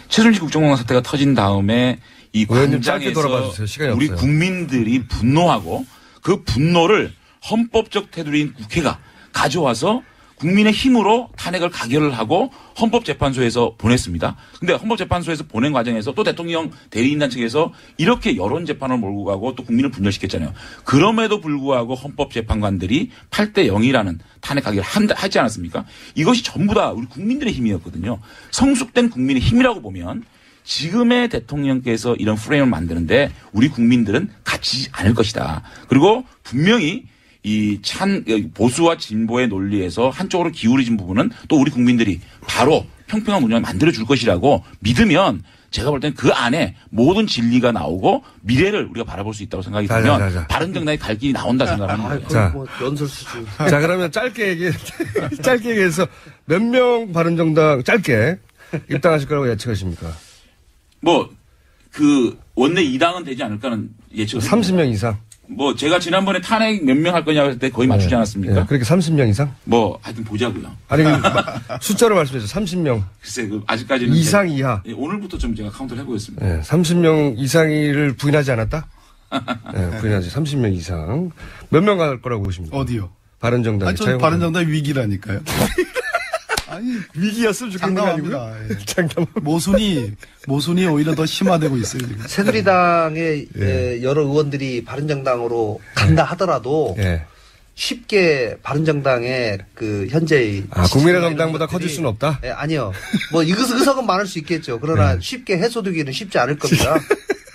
최순실 국정농단 사태가 터진 다음에 이 광장에서 우리 국민들이 분노하고 그 분노를 헌법적 테두리인 국회가 가져와서 국민의 힘으로 탄핵을 가결을 하고 헌법재판소에서 보냈습니다. 근데 헌법재판소에서 보낸 과정에서 또 대통령 대리인단 측에서 이렇게 여론재판을 몰고 가고 또 국민을 분열시켰잖아요. 그럼에도 불구하고 헌법재판관들이 8대0이라는 탄핵 가결을 하지 않았습니까? 이것이 전부 다 우리 국민들의 힘이었거든요. 성숙된 국민의 힘이라고 보면 지금의 대통령께서 이런 프레임을 만드는데 우리 국민들은 갇히지 않을 것이다. 그리고 분명히 이 보수와 진보의 논리에서 한쪽으로 기울어진 부분은 또 우리 국민들이 바로 평평한 운영을 만들어 줄 것이라고 믿으면 제가 볼 때는 그 안에 모든 진리가 나오고 미래를 우리가 바라볼 수 있다고 생각이 들면 바른정당의 갈 길이 나온다 생각하는 거예요. 자, 뭐 연설 수준. 자, 그러면 짧게 얘기해서 몇 명 바른정당 짧게 입당하실 거라고 예측하십니까? 원내 2당은 되지 않을까는 예측을 30명 이상. 제가 지난번에 탄핵 몇 명 할 거냐고 했을 때 거의 맞추지 않았습니까? 그렇게 30명 이상? 하여튼 보자고요. 아니, 숫자로 말씀해 주세요. 30명. 글쎄, 아직까지는. 이상 이하. 오늘부터 좀 제가 카운트를 해보겠습니다. 30명 이상을 부인하지 않았다? 부인하지. 30명 이상. 몇 명 갈 거라고 보십니까? 어디요? 바른정당. 저는 바른정당 위기라니까요. 아니, 위기였으면 좋겠는 거 아니고요? 장담합니다. 예. 장담. 모순이 오히려 더 심화되고 있어요. 지금. 새누리당의 여러 의원들이 바른정당으로 간다 하더라도 쉽게 바른정당의 그 현재의 국민의정당보다 커질 수는 없다? 예, 아니요. 뭐 의석은 많을 수 있겠죠. 그러나 쉽게 해소되기는 쉽지 않을 겁니다.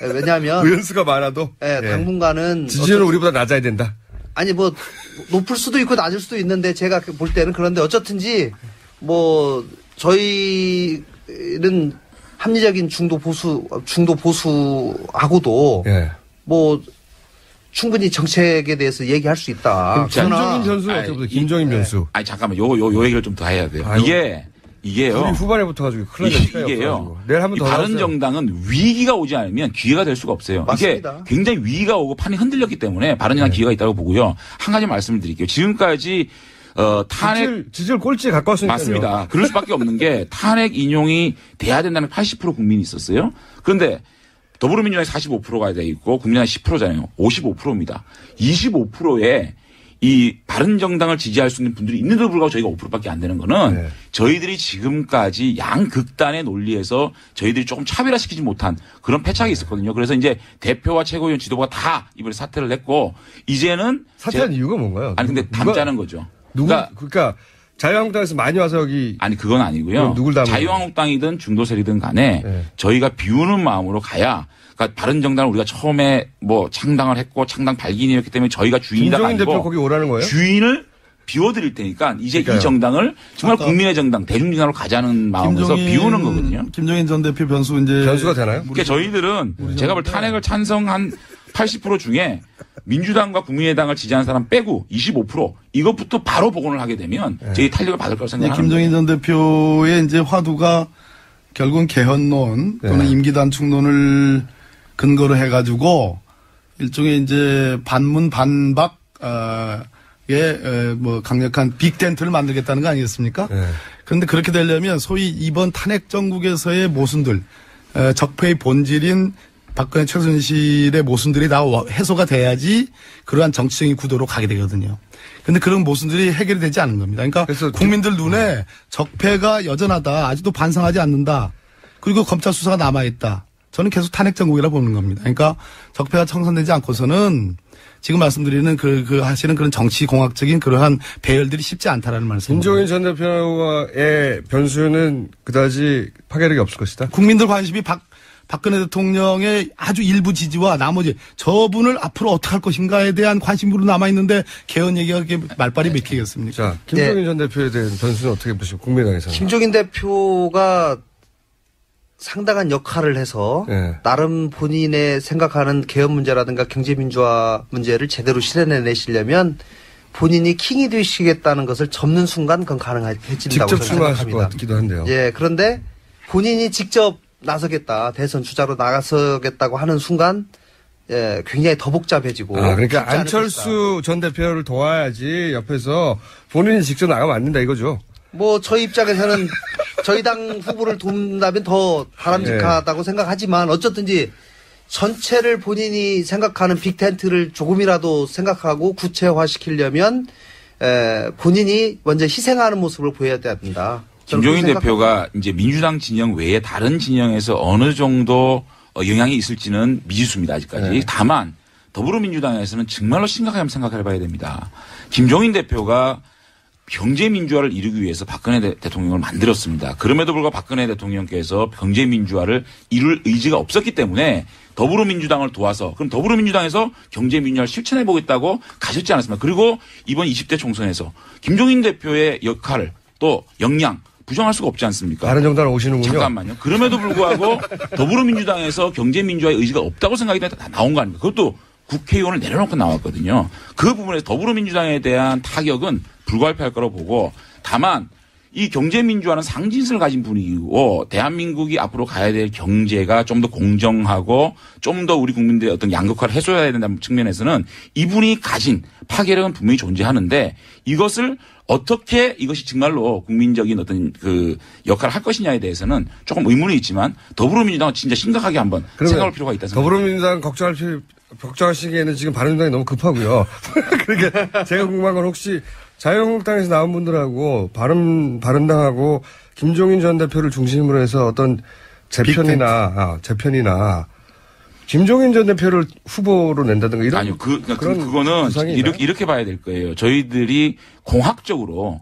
예, 왜냐하면 의원수가 많아도 당분간은 지지율은 우리보다 낮아야 된다. 아니 뭐 높을 수도 있고 낮을 수도 있는데 제가 볼 때는 그런데 어쨌든지 뭐 저희는 합리적인 중도 보수하고도 뭐 충분히 정책에 대해서 얘기할 수 있다. 김종인 전수는 어떻게 보세요? 김종인 변수. 아니 잠깐만 요 얘기를 좀 더 해야 돼요. 이게요. 우리 후반에 붙어가지고 큰일 났어요. 이게요. 내일 한번 더 바른정당은 위기가 오지 않으면 기회가 될 수가 없어요. 맞습니다. 이게 굉장히 위기가 오고 판이 흔들렸기 때문에 바른정당 기회가 있다고 보고요. 한 가지 말씀을 드릴게요. 지금까지 탄핵 지지율 꼴찌에 가까웠으니까요. 맞습니다. 그럴 수밖에 없는 게 탄핵 인용이 돼야 된다는 80% 국민이 있었어요. 그런데 더불어민주당이 45%가 돼 있고 국민의당이 10%잖아요. 55%입니다. 25%에 이 바른정당을 지지할 수 있는 분들이 있는데도 불구하고 저희가 5%밖에 안 되는 거는 저희들이 지금까지 양극단의 논리에서 저희들이 조금 차별화시키지 못한 그런 패착이 있었거든요. 그래서 이제 대표와 최고위원 지도부가 다 이번에 사퇴를 했고 이제는 사퇴한 이유가 뭔가요? 아니 근데 담자는 거죠. 그러니까 자유한국당에서 많이 와서 여기 아니 그건 아니고요. 자유한국당이든 중도세력이든 간에 저희가 비우는 마음으로 가야 그러니까 바른정당을 우리가 처음에 뭐 창당을 했고 창당 발기인이었기 때문에 저희가 주인이다가 아니고 김종인 대표 거기 오라는 거예요? 주인을 비워드릴 테니까 이제 이 정당을 정말 국민의 정당, 대중정당으로 가자는 마음에서 비우는 거거든요. 김종인 전 대표 변수가 되나요? 그러니까 저희들은 제가 볼 탄핵을 찬성한 80% 중에 민주당과 국민의당을 지지하는 사람 빼고 25% 이것부터 바로 복원을 하게 되면 저희 탄력을 받을 거라고 생각합니다. 김종인 전 대표의 이제 화두가 결국은 개헌론 또는 임기 단축론을 근거로 해가지고 일종의 이제 반문 반박 뭐 강력한 빅텐트를 만들겠다는 거 아니겠습니까? 그런데 그렇게 되려면 소위 이번 탄핵 정국에서의 모순들 적폐의 본질인 박근혜 최순실의 모순들이 다 해소가 돼야지 그러한 정치적인 구도로 가게 되거든요. 그런데 그런 모순들이 해결이 되지 않은 겁니다. 그러니까 국민들 눈에 적폐가 여전하다. 아직도 반성하지 않는다. 그리고 검찰 수사가 남아있다. 저는 계속 탄핵 정국이라 보는 겁니다. 그러니까 적폐가 청산되지 않고서는 지금 말씀드리는 그 하시는 그런 정치 공학적인 그러한 배열들이 쉽지 않다라는 말씀입니다. 김종인 전 대표의 변수는 그다지 파괴력이 없을 것이다. 국민들 관심이 박근혜 대통령의 아주 일부 지지와 나머지 저분을 앞으로 어떻게 할 것인가에 대한 관심으로 남아있는데 개헌 얘기가 그렇게 말빨이 맥히겠습니까? 자, 김종인 전 대표에 대한 변수는 어떻게 보시고 국민의당에서는? 김종인 대표가 상당한 역할을 해서 나름 본인의 생각하는 개헌 문제라든가 경제민주화 문제를 제대로 실현해내시려면 본인이 킹이 되시겠다는 것을 접는 순간 그건 가능해진다고 직접 출마하실 것 같기도 한데요. 예, 그런데 본인이 직접 나서겠다, 대선 주자로 나서겠다고 하는 순간 굉장히 더 복잡해지고. 그러니까 안철수 전 대표를 도와야지 옆에서 본인이 직접 나가면 안 된다 이거죠. 뭐 저희 입장에서는 저희 당 후보를 돕는다면 더 바람직하다고 생각하지만 어쨌든지 전체를 본인이 생각하는 빅텐트를 조금이라도 생각하고 구체화시키려면 본인이 먼저 희생하는 모습을 보여야 된다. 김종인 대표가 이제 민주당 진영 외에 다른 진영에서 어느 정도 영향이 있을지는 미지수입니다. 아직까지. 다만 더불어민주당에서는 정말로 심각하게 생각을 해봐야 됩니다. 김종인 대표가 경제민주화를 이루기 위해서 박근혜 대통령을 만들었습니다. 그럼에도 불구하고 박근혜 대통령께서 경제민주화를 이룰 의지가 없었기 때문에 더불어민주당을 도와서 그럼 더불어민주당에서 경제민주화를 실천해보겠다고 가셨지 않았습니까? 그리고 이번 20대 총선에서 김종인 대표의 역할을 또 역량 부정할 수가 없지 않습니까? 다른 정당을 오시는군요. 잠깐만요. 그럼에도 불구하고 더불어민주당에서 경제민주화의 의지가 없다고 생각이 나온 거 아닙니까? 그것도 국회의원을 내려놓고 나왔거든요. 그 부분에서 더불어민주당에 대한 타격은 불가피할 거라고 보고 다만 이 경제민주화는 상징성을 가진 분위기고 대한민국이 앞으로 가야 될 경제가 좀 더 공정하고 좀 더 우리 국민들의 어떤 양극화를 해소해야 된다는 측면에서는 이분이 가진 파괴력은 분명히 존재하는데 이것을 어떻게 이것이 정말로 국민적인 어떤 그 역할을 할 것이냐에 대해서는 조금 의문이 있지만 더불어민주당은 진짜 심각하게 한번 생각할 필요가 있다 생각합니다. 더불어민주당 걱정하시기에는 지금 바른정당이 너무 급하고요. 그러니까 제가 궁금한 건 혹시 자유한국당에서 나온 분들하고 바른당하고 김종인 전 대표를 중심으로 해서 어떤 재편이나 김종인 전 대표를 후보로 낸다든가 이런. 아니요, 그거는 이렇게 봐야 될 거예요. 저희들이 공학적으로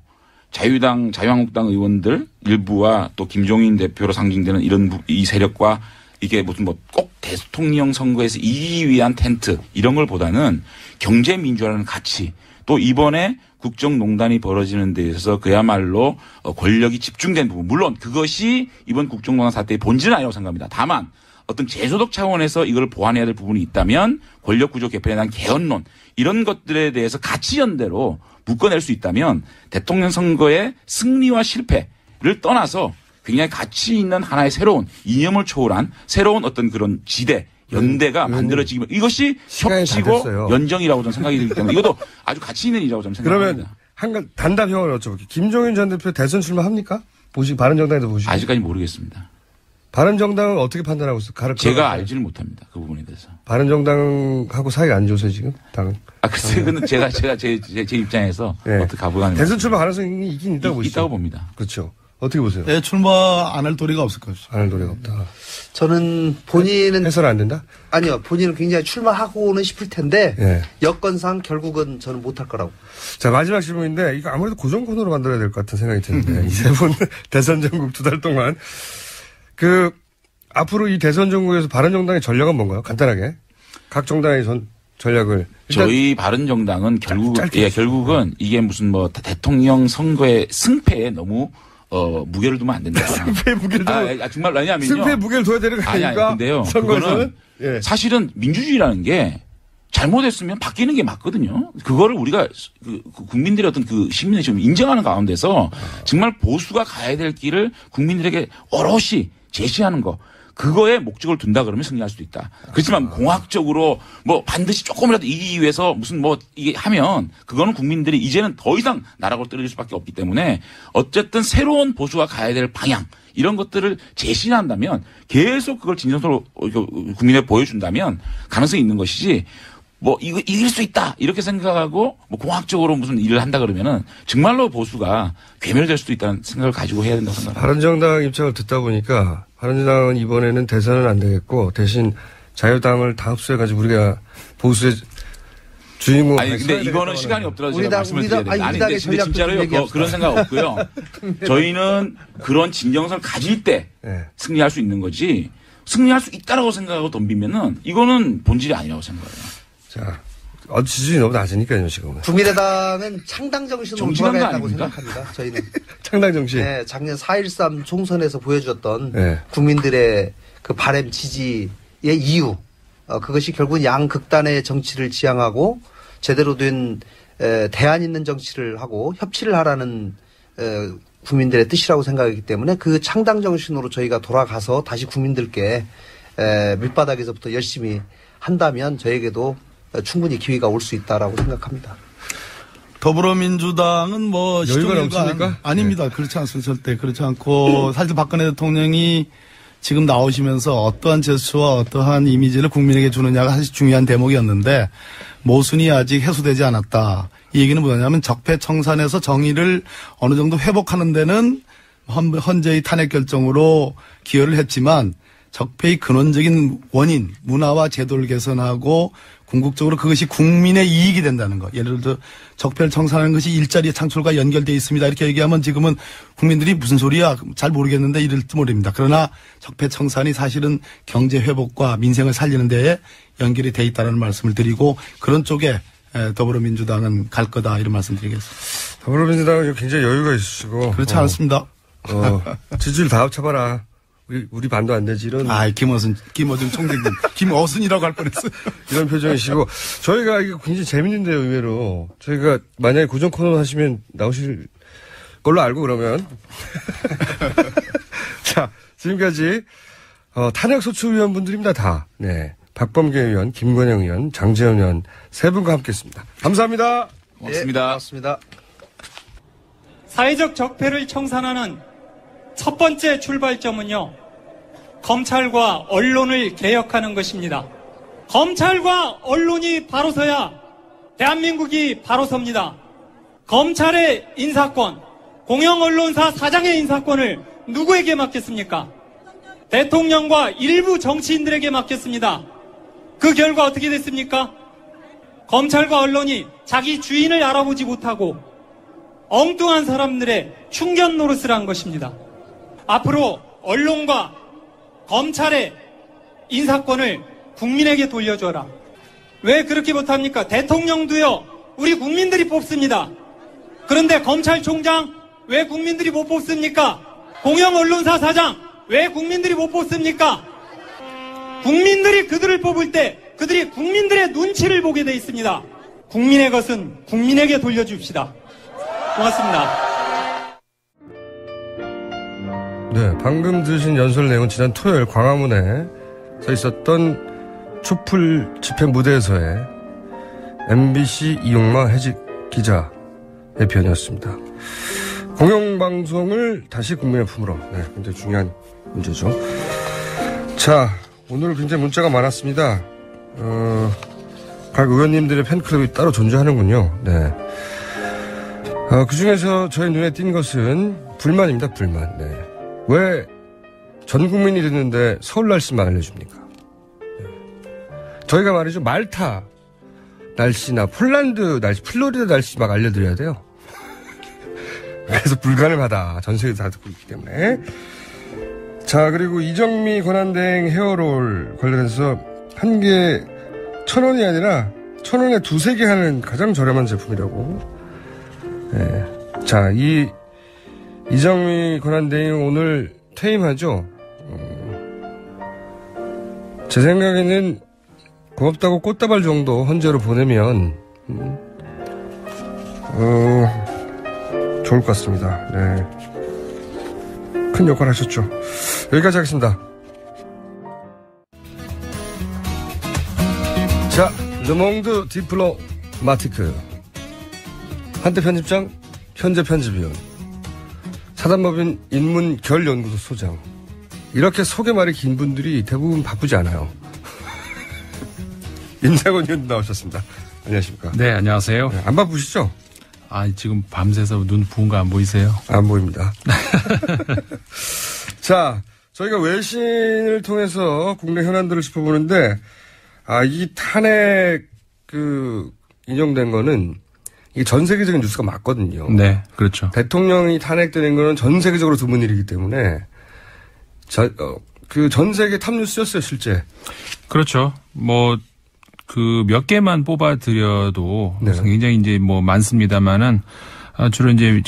자유한국당 의원들 일부와 또 김종인 대표로 상징되는 이 세력과 이게 무슨 꼭 대통령 선거에서 이기기 위한 텐트 이런 걸 보다는 경제민주화라는 가치 또 이번에 국정농단이 벌어지는 데 있어서 그야말로 권력이 집중된 부분 물론 그것이 이번 국정농단 사태의 본질은 아니라고 생각합니다. 다만 어떤 제도적 차원에서 이걸 보완해야 될 부분이 있다면 권력구조 개편에 대한 개헌론 이런 것들에 대해서 가치 연대로 묶어낼 수 있다면 대통령 선거의 승리와 실패를 떠나서 굉장히 가치 있는 하나의 새로운 이념을 초월한 새로운 어떤 그런 지대 연대가 만들어지면 이것이 협치고 연정이라고 저는 생각이 들기 때문에 이것도 아주 가치 있는 일이라고 저는 생각합니다. 그러면 단답형을 여쭤볼게요. 김종인 전 대표 대선 출마합니까? 바른정당에도 보시고. 아직까지 모르겠습니다. 바른정당은 어떻게 판단하고 있어요? 제가 알지를 못합니다. 그 부분에 대해서. 바른정당하고 사이가 안 좋으세요 지금? 당은. 글쎄, 근데 제가 제 입장에서 어떻게 가보가는 대선 출마 가능성이 있긴 있다고 보시죠? 있다고 봅니다. 그렇죠. 어떻게 보세요? 네, 출마 안 할 도리가 없을 것이죠. 안 할 도리가 없다. 저는 본인은 해설 안 된다? 아니요, 본인은 굉장히 출마하고는 싶을 텐데 여건상 결국은 저는 못할 거라고. 자, 마지막 질문인데 이거 아무래도 고정 코너로 만들어야 될 것 같은 생각이 드는데 이 세 분 대선 전국 2달 동안 앞으로 이 대선 전국에서 바른정당의 전략은 뭔가요? 간단하게 각 정당의 전략을. 저희 바른정당은 결국은 이게 무슨 대통령 선거의 승패에 너무 무게를 두면 안 된다. 승패 무게를 두면. 정말 왜냐면요. 승패 무게를 둬야 되는 거 아닙니까? 근데요. 그거는 사실은 민주주의라는 게 잘못했으면 바뀌는 게 맞거든요. 그거를 우리가 국민들의 어떤 시민의 좀 인정하는 가운데서 정말 보수가 가야 될 길을 국민들에게 오롯이 제시하는 거. 그거에 목적을 둔다 그러면 승리할 수도 있다. 그렇지만 공학적으로 반드시 조금이라도 이기기 위해서 무슨 이게 하면 그거는 국민들이 이제는 더 이상 나라고 떨어질 수밖에 없기 때문에 어쨌든 새로운 보수가 가야 될 방향 이런 것들을 제시한다면 계속 그걸 진정서로 국민에 보여준다면 가능성이 있는 것이지 이거 이길 수 있다 이렇게 생각하고 공학적으로 무슨 일을 한다 그러면은 정말로 보수가 괴멸될 수도 있다는 생각을 가지고 해야 된다고 생각합니다. 바른정당 입장을 듣다 보니까 바른정당은 이번에는 대선은 안 되겠고 대신 자유당을 다 흡수해가지고 우리가 보수의 주인공. 아니 근데 이거는 시간이 없더라도 제가 말씀을 드려야 됩니다. 아니 근데 진짜로요 그런 생각 없고요. 저희는 그런 진정성을 가질 때 승리할 수 있는 거지 승리할 수 있다라고 생각하고 덤비면은 이거는 본질이 아니라고 생각해요. 자, 지지율이 너무 낮으니까요, 지금은. 국민의당은 창당 정신으로 돌아가야한다고 생각합니다. 저희는. 창당 정신. 네, 작년 4.13 총선에서 보여줬던 국민들의 그 바램 지지의 이유. 그것이 결국은 양극단의 정치를 지향하고 제대로 된 대안 있는 정치를 하고 협치를 하라는 국민들의 뜻이라고 생각하기 때문에 그 창당 정신으로 저희가 돌아가서 다시 국민들께 밑바닥에서부터 열심히 한다면 저에게도 충분히 기회가 올 수 있다라고 생각합니다. 더불어민주당은 여유가 넘칩니까? 아닙니다. 그렇지 않습니다. 절대 그렇지 않고 사실 박근혜 대통령이 지금 나오시면서 어떠한 제스처와 어떠한 이미지를 국민에게 주느냐가 사실 중요한 대목이었는데 모순이 아직 해소되지 않았다. 이 얘기는 뭐냐면 적폐청산에서 정의를 어느 정도 회복하는 데는 헌재의 탄핵 결정으로 기여를 했지만 적폐의 근원적인 원인, 문화와 제도를 개선하고 궁극적으로 그것이 국민의 이익이 된다는 것. 예를 들어 적폐를 청산하는 것이 일자리 창출과 연결되어 있습니다. 이렇게 얘기하면 지금은 국민들이 무슨 소리야 잘 모르겠는데 이럴지 모릅니다. 그러나 적폐 청산이 사실은 경제 회복과 민생을 살리는 데에 연결이 돼 있다는 말씀을 드리고 그런 쪽에 더불어민주당은 갈 거다 이런 말씀 드리겠습니다. 더불어민주당은 굉장히 여유가 있으시고. 그렇지 않습니다. 지지율 다 합쳐봐라. 우리 반도 안 되지 이런. 김어준 총재님, 김어순이라고 할 뻔했어요. 이런 표정이시고 저희가 이거 굉장히 재밌는데요, 의외로. 저희가 만약에 고정 코너 하시면 나오실 걸로 알고 그러면. 자, 지금까지 탄핵소추위원분들입니다, 다. 네, 박범계 의원, 김건영 의원, 장제원 의원 세 분과 함께했습니다. 감사합니다. 고맙습니다. 네, 고맙습니다. 사회적 적폐를 청산하는 첫 번째 출발점은요, 검찰과 언론을 개혁하는 것입니다. 검찰과 언론이 바로 서야 대한민국이 바로 섭니다. 검찰의 인사권, 공영언론사 사장의 인사권을 누구에게 맡겼습니까? 대통령과 일부 정치인들에게 맡겼습니다. 그 결과 어떻게 됐습니까? 검찰과 언론이 자기 주인을 알아보지 못하고 엉뚱한 사람들의 충견 노릇을 한 것입니다. 앞으로 언론과 검찰의 인사권을 국민에게 돌려줘라. 왜 그렇게 못합니까? 대통령도요, 우리 국민들이 뽑습니다. 그런데 검찰총장 왜 국민들이 못 뽑습니까? 공영언론사 사장 왜 국민들이 못 뽑습니까? 국민들이 그들을 뽑을 때 그들이 국민들의 눈치를 보게 돼 있습니다. 국민의 것은 국민에게 돌려줍시다. 고맙습니다. 네, 방금 들으신 연설 내용은 지난 토요일 광화문에 서 있었던 촛불 집회 무대에서의 MBC 이용마 해직 기자의 표현이었습니다. 공영방송을 다시 국민의 품으로. 네, 굉장히 중요한 문제죠. 자, 오늘 굉장히 문자가 많았습니다. 각 의원님들의 팬클럽이 따로 존재하는군요. 네. 그 중에서 저희 눈에 띈 것은 불만입니다, 불만. 네. 왜 전 국민이 듣는데 서울 날씨만 알려줍니까? 네. 저희가 말이죠, 말타 날씨나 폴란드 날씨, 플로리다 날씨 막 알려드려야 돼요. 그래서 불가능하다. 전 세계에서 다 듣고 있기 때문에. 자, 그리고 이정미 권한대행 헤어롤 관련해서 한 개 1,000원이 아니라 1,000원에 두세 개 하는 가장 저렴한 제품이라고. 네. 자, 이정미 권한대행 오늘 퇴임하죠. 제 생각에는 고맙다고 꽃다발 정도 헌재로 보내면 좋을 것 같습니다. 네. 큰 역할 하셨죠. 여기까지 하겠습니다. 자, 르몽드 디플로마티크. 한때 편집장, 현재 편집위원, 사단법인 인문결연구소 소장. 이렇게 소개 말이 긴 분들이 대부분 바쁘지 않아요. 임장원 의원 나오셨습니다. 안녕하십니까? 네, 안녕하세요. 네, 안 바쁘시죠? 지금 밤새서 눈 부은 거 안 보이세요? 안 보입니다. 자, 저희가 외신을 통해서 국내 현안들을 짚어보는데, 이 탄핵, 인용된 거는, 이게 전 세계적인 뉴스가 맞거든요. 네, 그렇죠. 대통령이 탄핵되는 거는 전 세계적으로 드문 일이기 때문에, 전 세계 탑뉴스였어요, 실제. 그렇죠. 몇 개만 뽑아드려도 네. 굉장히 이제 많습니다만은, 주로 이제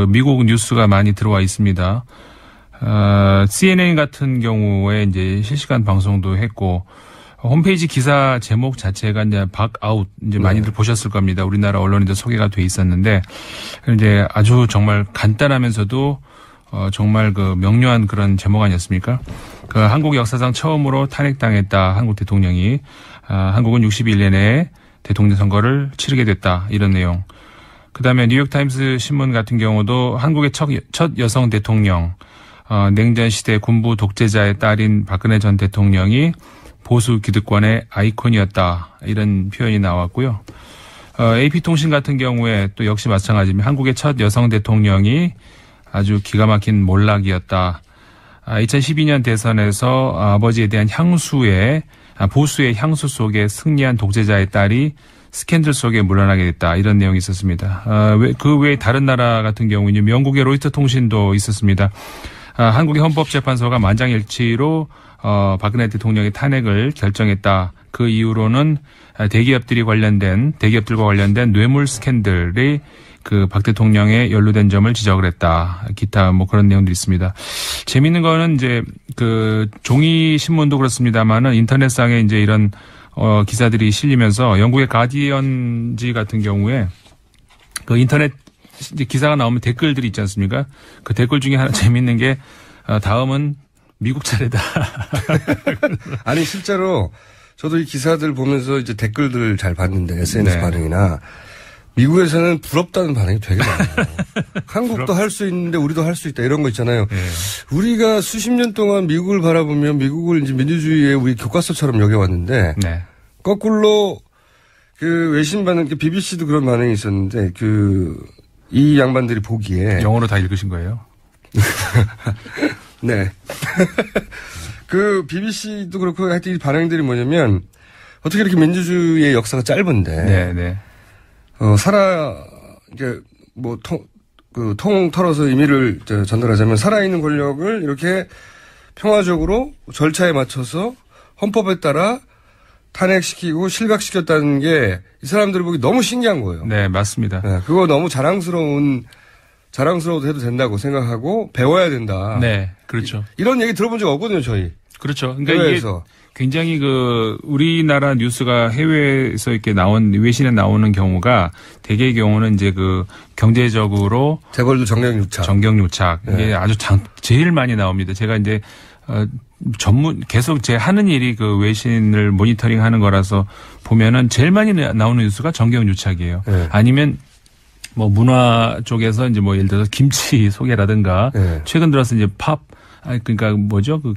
미국 뉴스가 많이 들어와 있습니다. CNN 같은 경우에 이제 실시간 방송도 했고, 홈페이지 기사 제목 자체가 이제 박아웃 이제 많이들 보셨을 겁니다. 우리나라 언론에도 소개가 돼 있었는데, 이제 아주 정말 간단하면서도 정말 명료한 그런 제목 아니었습니까? 한국 역사상 처음으로 탄핵당했다. 한국 대통령이. 한국은 61년 내에 대통령 선거를 치르게 됐다. 이런 내용. 그다음에 뉴욕타임스 신문 같은 경우도 한국의 첫 여성 대통령, 냉전 시대 군부 독재자의 딸인 박근혜 전 대통령이 보수 기득권의 아이콘이었다. 이런 표현이 나왔고요. AP통신 같은 경우에 또 역시 마찬가지입니다. 한국의 첫 여성 대통령이 아주 기가 막힌 몰락이었다. 2012년 대선에서 아버지에 대한 보수의 향수 속에 승리한 독재자의 딸이 스캔들 속에 물러나게 됐다. 이런 내용이 있었습니다. 그 외에 다른 나라 같은 경우는 영국의 로이터 통신도 있었습니다. 한국의 헌법재판소가 만장일치로 박근혜 대통령의 탄핵을 결정했다. 그 이후로는 대기업들과 관련된 뇌물 스캔들이 박 대통령에 연루된 점을 지적을 했다. 기타 그런 내용도 있습니다. 재미있는 거는 이제 종이 신문도 그렇습니다만은 인터넷상에 이제 이런 기사들이 실리면서 영국의 가디언지 같은 경우에 인터넷 이제 기사가 나오면 댓글들이 있지 않습니까? 그 댓글 중에 하나 재미있는 게 다음은 미국 차례다. 아니 실제로 저도 이 기사들 보면서 이제 댓글들 잘 봤는데 SNS 네. 반응이나 미국에서는 부럽다는 반응이 되게 많아요. 한국도 할 수 있는데 우리도 할 수 있다 이런 거 있잖아요. 네. 우리가 수십 년 동안 미국을 바라보면 미국을 이제 민주주의의 우리 교과서처럼 여겨왔는데 네. 거꾸로 외신 반응, BBC도 그런 반응이 있었는데 이 양반들이 보기에 영어로 다 읽으신 거예요? 네. 그 BBC도 그렇고 하여튼 이 반응들이 뭐냐면 어떻게 이렇게 민주주의의 역사가 짧은데 네. 이제 뭐 통 털어서 의미를 전달하자면 살아있는 권력을 이렇게 평화적으로 절차에 맞춰서 헌법에 따라 탄핵시키고 실각시켰다는 게 이 사람들이 보기 너무 신기한 거예요. 네, 맞습니다. 네, 그거 너무 자랑스러워도 해도 된다고 생각하고 배워야 된다. 네, 그렇죠. 이런 얘기 들어본 적 없거든요, 저희. 그렇죠. 그러니까 해외에서. 이게 굉장히 우리나라 뉴스가 해외에서 이렇게 외신에 나오는 경우가 대개의 경우는 이제 경제적으로. 재벌도 정경유착. 이게 네. 아주 제일 많이 나옵니다. 제가 이제, 계속 제 하는 일이 외신을 모니터링 하는 거라서 보면은 제일 많이 나오는 뉴스가 정경유착이에요. 네. 아니면 문화 쪽에서 이제 예를 들어서 김치 소개라든가 네. 최근 들어서 이제 그러니까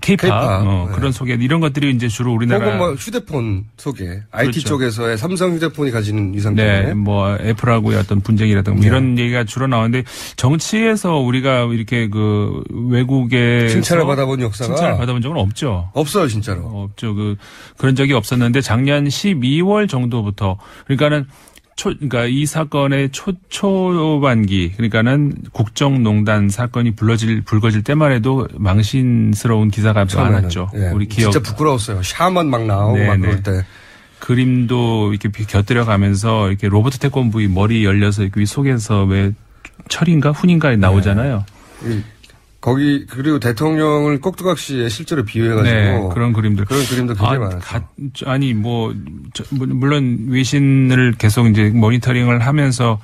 K-팝 네. 그런 소개 이런 것들이 이제 주로 우리나라 혹은 휴대폰 소개 IT 그렇죠. 쪽에서의 삼성 휴대폰이 가지는 이상 때문에 애플하고의 어떤 분쟁이라든가 네. 이런 얘기가 주로 나오는데 정치에서 우리가 이렇게 외국에 칭찬을 받아본 역사가 칭찬을 받아본 적은 없죠. 없어요, 진짜로. 없죠. 그런 적이 없었는데 작년 12월 정도부터 그러니까는 그러니까 이 사건의 초반기, 그러니까는 국정농단 사건이 불거질 때만 해도 망신스러운 기사가 많았죠. 네. 우리 기억. 진짜 부끄러웠어요. 샤먼 막 나오고 막 그럴 때. 그림도 이렇게 곁들여 가면서 이렇게 로버트 태권브이 머리 열려서 이렇게 속에서 왜 철인가 훈인가 나오잖아요. 네. 그리고 대통령을 꼭두각시에 실제로 비유해가지고. 네, 그런 그림도 굉장히 많았죠. 물론 외신을 계속 이제 모니터링을 하면서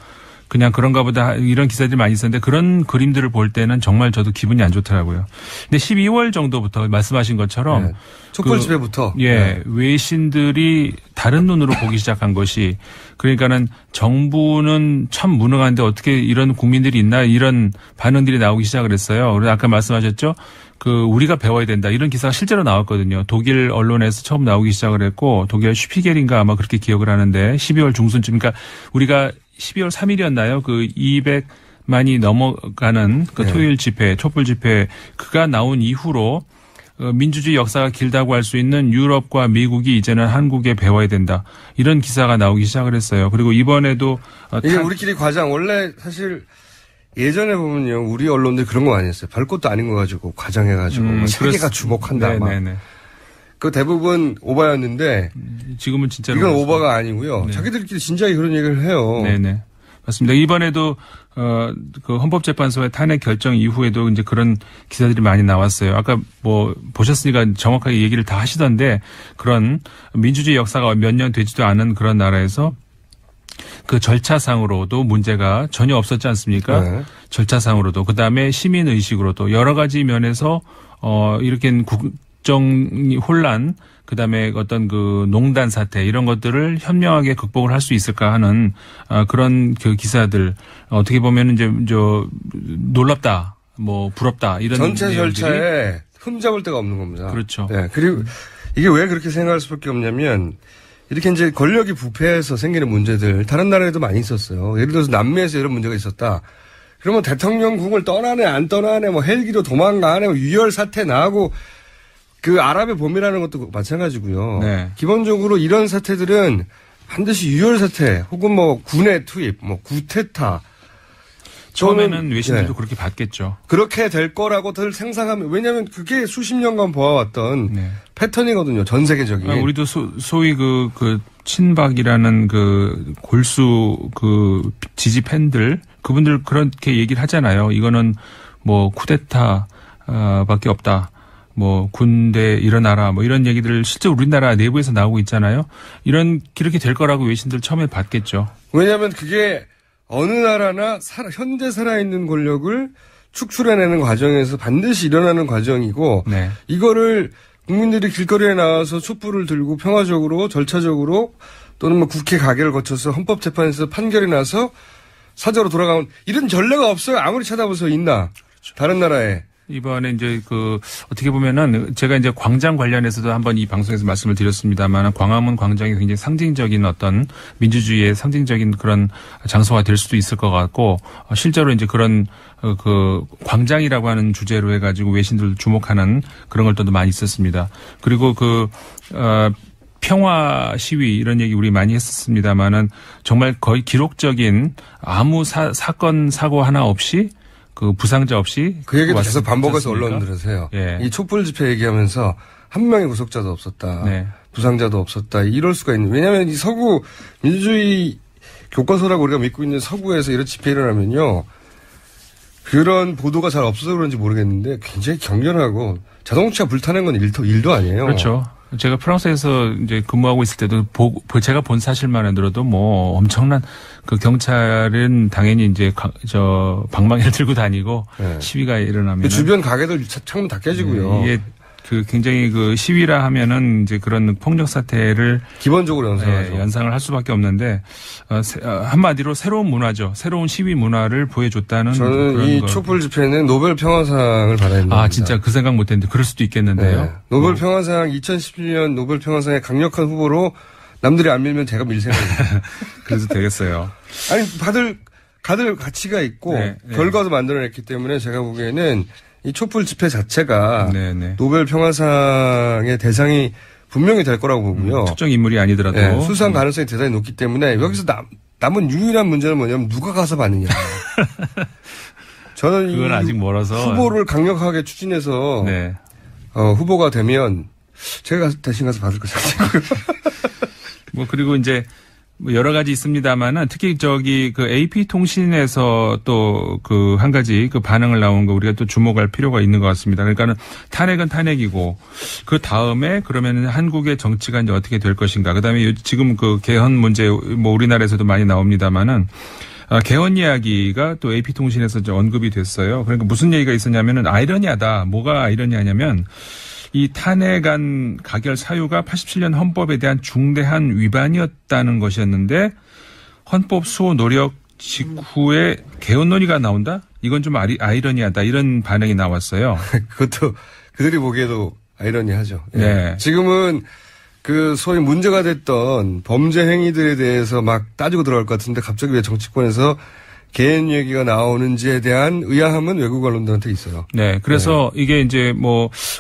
그냥 그런가 보다 이런 기사들이 많이 있었는데 그런 그림들을 볼 때는 정말 저도 기분이 안 좋더라고요. 근데 12월 정도부터 말씀하신 것처럼. 네. 촛불 집회부터. 외신들이 다른 눈으로 보기 시작한 것이 그러니까는 정부는 참 무능한데 어떻게 이런 국민들이 있나 이런 반응들이 나오기 시작을 했어요. 그래서 아까 말씀하셨죠. 우리가 배워야 된다. 이런 기사가 실제로 나왔거든요. 독일 언론에서 처음 나오기 시작을 했고 독일 슈피겔인가 아마 그렇게 기억을 하는데 12월 중순쯤 그러니까 우리가 12월 3일이었나요? 200만이 넘어가는 토요일 집회, 촛불 집회 그가 나온 이후로 민주주의 역사가 길다고 할 수 있는 유럽과 미국이 이제는 한국에 배워야 된다. 이런 기사가 나오기 시작을 했어요. 그리고 이번에도 이게 우리끼리 과장 원래 사실 예전에 보면요. 우리 언론들 그런 거 아니었어요. 별것도 아닌 거 가지고 과장해가지고 세계가 주목한다. 그 대부분 오바였는데 지금은 진짜로 이건 오바가 아니고요. 자기들끼리 진작에 그런 얘기를 해요. 네네. 맞습니다. 이번에도 헌법재판소의 탄핵 결정 이후에도 이제 그런 기사들이 많이 나왔어요. 아까 보셨으니까 정확하게 얘기를 다 하시던데 그런 민주주의 역사가 몇 년 되지도 않은 그런 나라에서 절차상으로도 문제가 전혀 없었지 않습니까? 네. 절차상으로도 그다음에 시민 의식으로도 여러 가지 면에서 이렇게 국정 혼란 그다음에 어떤 농단 사태 이런 것들을 현명하게 극복을 할 수 있을까 하는 그런 기사들 어떻게 보면 이제 놀랍다, 부럽다 이런 전체 절차에 흠잡을 데가 없는 겁니다. 그렇죠. 네. 그리고 이게 왜 그렇게 생각할 수밖에 없냐면 이렇게 이제 권력이 부패해서 생기는 문제들 다른 나라에도 많이 있었어요. 예를 들어서 남미에서 이런 문제가 있었다. 그러면 대통령궁을 떠나네 안 떠나네 헬기로 도망가네 유혈 사태 나고 아랍의 봄이라는 것도 마찬가지고요. 네. 기본적으로 이런 사태들은 반드시 유혈 사태 혹은 군의 투입, 구테타. 처음에는 외신들도 그렇게 봤겠죠. 그렇게 될 거라고들 상상하면 왜냐하면 그게 수십 년간 보아왔던 패턴이거든요. 전 세계적인. 우리도 소위 친박이라는 골수 지지 팬들 그분들 그렇게 얘기를 하잖아요. 이거는 쿠데타 밖에 없다. 군대 일어나라 이런 얘기들을 실제 우리나라 내부에서 나오고 있잖아요. 그렇게 될 거라고 외신들 처음에 봤겠죠. 왜냐하면 그게 어느 나라나 현재 살아있는 권력을 축출해내는 과정에서 반드시 일어나는 과정이고 이거를 국민들이 길거리에 나와서 촛불을 들고 평화적으로 절차적으로 또는 국회 가결을 거쳐서 헌법재판에서 판결이 나서 사저로 돌아가면 이런 전례가 없어요. 아무리 찾아보세요. 있나. 그렇죠. 다른 나라에. 이번에 이제 어떻게 보면은 제가 이제 광장 관련해서도 한번 이 방송에서 말씀을 드렸습니다만 광화문 광장이 굉장히 상징적인 어떤 민주주의의 상징적인 그런 장소가 될 수도 있을 것 같고 실제로 이제 그런 광장이라고 하는 주제로 해가지고 외신들 주목하는 그런 것들도 많이 있었습니다. 그리고 평화 시위 이런 얘기 우리 많이 했었습니다만은 정말 거의 기록적인 아무 사건 사고 하나 없이 부상자 없이 그 얘기도 계속 반복해서 언론들에서 해요. 예. 이 촛불 집회 얘기하면서 한 명의 구속자도 없었다. 네. 부상자도 없었다. 이럴 수가 있는. 왜냐하면 이 서구 민주주의 교과서라고 우리가 믿고 있는 서구에서 이런 집회 일어나면요. 그런 보도가 잘 없어서 그런지 모르겠는데 굉장히 격렬하고 자동차 불타는 건 일도 아니에요. 그렇죠. 제가 프랑스에서 이제 근무하고 있을 때도 제가 본 사실만 들어도 뭐 엄청난 경찰은 당연히 이제 방망이를 들고 다니고 네. 시위가 일어나면 주변 가게들 창문 다 깨지고요. 이게 굉장히 시위라 하면은 이제 그런 폭력 사태를 기본적으로 연상을 할 수밖에 없는데 한마디로 새로운 문화죠. 새로운 시위 문화를 보여줬다는. 저는 이 촛불 집회는 노벨 평화상을 받아야 됩니다. 진짜 그 생각 못했는데 그럴 수도 있겠는데요. 네. 노벨 평화상 2017년 노벨 평화상의 강력한 후보로 남들이 안 밀면 제가 밀 생각입니다. 그래도 되겠어요. 아니 다들 가치가 있고 네. 결과도 만들어냈기 때문에 제가 보기에는 이 촛불 집회 자체가 네네. 노벨 평화상의 대상이 분명히 될 거라고 보고요. 특정 인물이 아니더라도. 네, 수상 가능성이 대단히 높기 때문에 여기서 남은 유일한 문제는 뭐냐면 누가 가서 받느냐. 저는 그건 아직 멀어서. 후보를 강력하게 추진해서 네. 후보가 되면 제가 대신 가서 받을 것 같아요. 그리고 이제 여러 가지 있습니다만은 특히 AP 통신에서 또 한 가지 반응을 나온 거 우리가 또 주목할 필요가 있는 것 같습니다. 그러니까는 탄핵은 탄핵이고 그 다음에 그러면은 한국의 정치가 이제 어떻게 될 것인가. 그다음에 지금 개헌 문제 우리나라에서도 많이 나옵니다만은 개헌 이야기가 또 AP 통신에서 이제 언급이 됐어요. 그러니까 무슨 얘기가 있었냐면은 아이러니하다. 뭐가 아이러니하냐면 이 탄핵안 가결 사유가 87년 헌법에 대한 중대한 위반이었다는 것이었는데 헌법 수호 노력 직후에 개헌 논의가 나온다? 이건 좀 아이러니하다. 이런 반응이 나왔어요. 그것도 그들이 보기에도 아이러니하죠. 예. 네. 지금은 소위 문제가 됐던 범죄 행위들에 대해서 막 따지고 들어갈 것 같은데 갑자기 왜 정치권에서 개헌 얘기가 나오는지에 대한 의아함은 외국 언론들한테 있어요. 네. 그래서 네. 이게 이제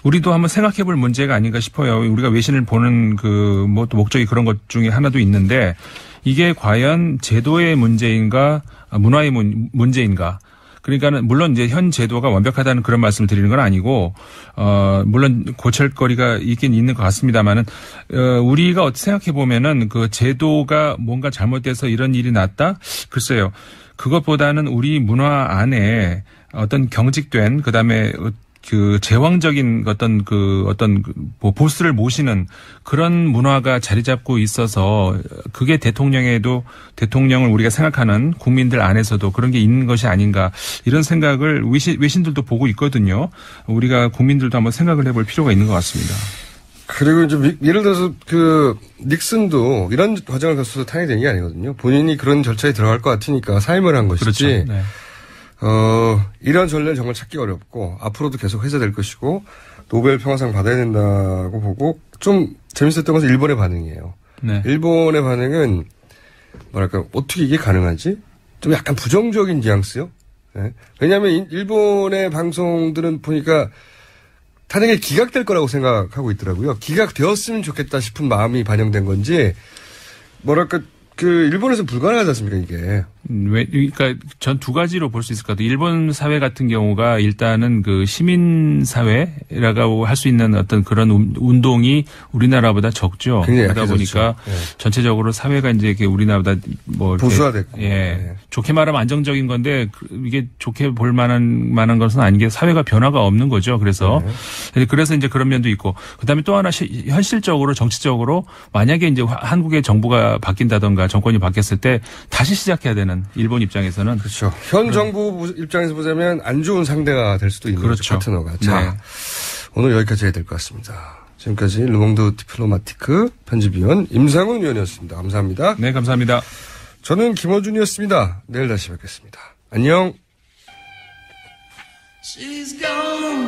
우리도 한번 생각해 볼 문제가 아닌가 싶어요. 우리가 외신을 보는 또 목적이 그런 것 중에 하나도 있는데 이게 과연 제도의 문제인가 문화의 문제인가. 그러니까는 물론 이제 현 제도가 완벽하다는 그런 말씀을 드리는 건 아니고 물론 고칠 거리가 있긴 있는 것 같습니다만은 우리가 어떻게 생각해 보면은 제도가 뭔가 잘못돼서 이런 일이 났다? 글쎄요. 그것보다는 우리 문화 안에 어떤 경직된 그다음에 제왕적인 보스를 모시는 그런 문화가 자리 잡고 있어서 그게 대통령을 우리가 생각하는 국민들 안에서도 그런 게 있는 것이 아닌가 이런 생각을 외신들도 보고 있거든요. 우리가 국민들도 한번 생각을 해볼 필요가 있는 것 같습니다. 그리고 이제 예를 들어서 닉슨도 이런 과정을 거쳐서 탄핵된 게 아니거든요. 본인이 그런 절차에 들어갈 것 같으니까 사임을 한 것이지. 그렇죠. 네. 이런 전례는 정말 찾기 어렵고 앞으로도 계속 회자될 것이고 노벨 평화상 받아야 된다고 보고 좀 재밌었던 것은 일본의 반응이에요. 네. 일본의 반응은 어떻게 이게 가능하지? 좀 약간 부정적인 뉘앙스요. 네. 왜냐하면 일본의 방송들은 보니까 탄핵이 기각될 거라고 생각하고 있더라고요. 기각되었으면 좋겠다 싶은 마음이 반영된 건지 일본에서 불가능하지 않습니까, 이게? 그러니까 전 두 가지로 볼 수 있을 것 같아요. 일본 사회 같은 경우가 일단은 시민사회라고 할 수 있는 어떤 그런 운동이 우리나라보다 적죠. 그러다 보니까 네. 전체적으로 사회가 이제 우리나라보다 보수화됐고. 예. 네. 좋게 말하면 안정적인 건데 이게 좋게 볼 만한 것은 아닌 게 사회가 변화가 없는 거죠. 그래서 이제 그런 면도 있고. 그다음에 또 하나 현실적으로 정치적으로 만약에 이제 한국의 정부가 바뀐다던가 정권이 바뀌었을 때 다시 시작해야 되는 일본 입장에서는 그렇죠. 현 정부 입장에서 보자면 안 좋은 상대가 될 수도 있는 그렇죠. 거죠, 파트너가. 자, 네. 오늘 여기까지 해야 될 것 같습니다. 지금까지 르몽드 디플로마티크 편집위원 임상훈 위원이었습니다. 감사합니다. 네, 감사합니다. 저는 김어준이었습니다. 내일 다시 뵙겠습니다. 안녕. She's gone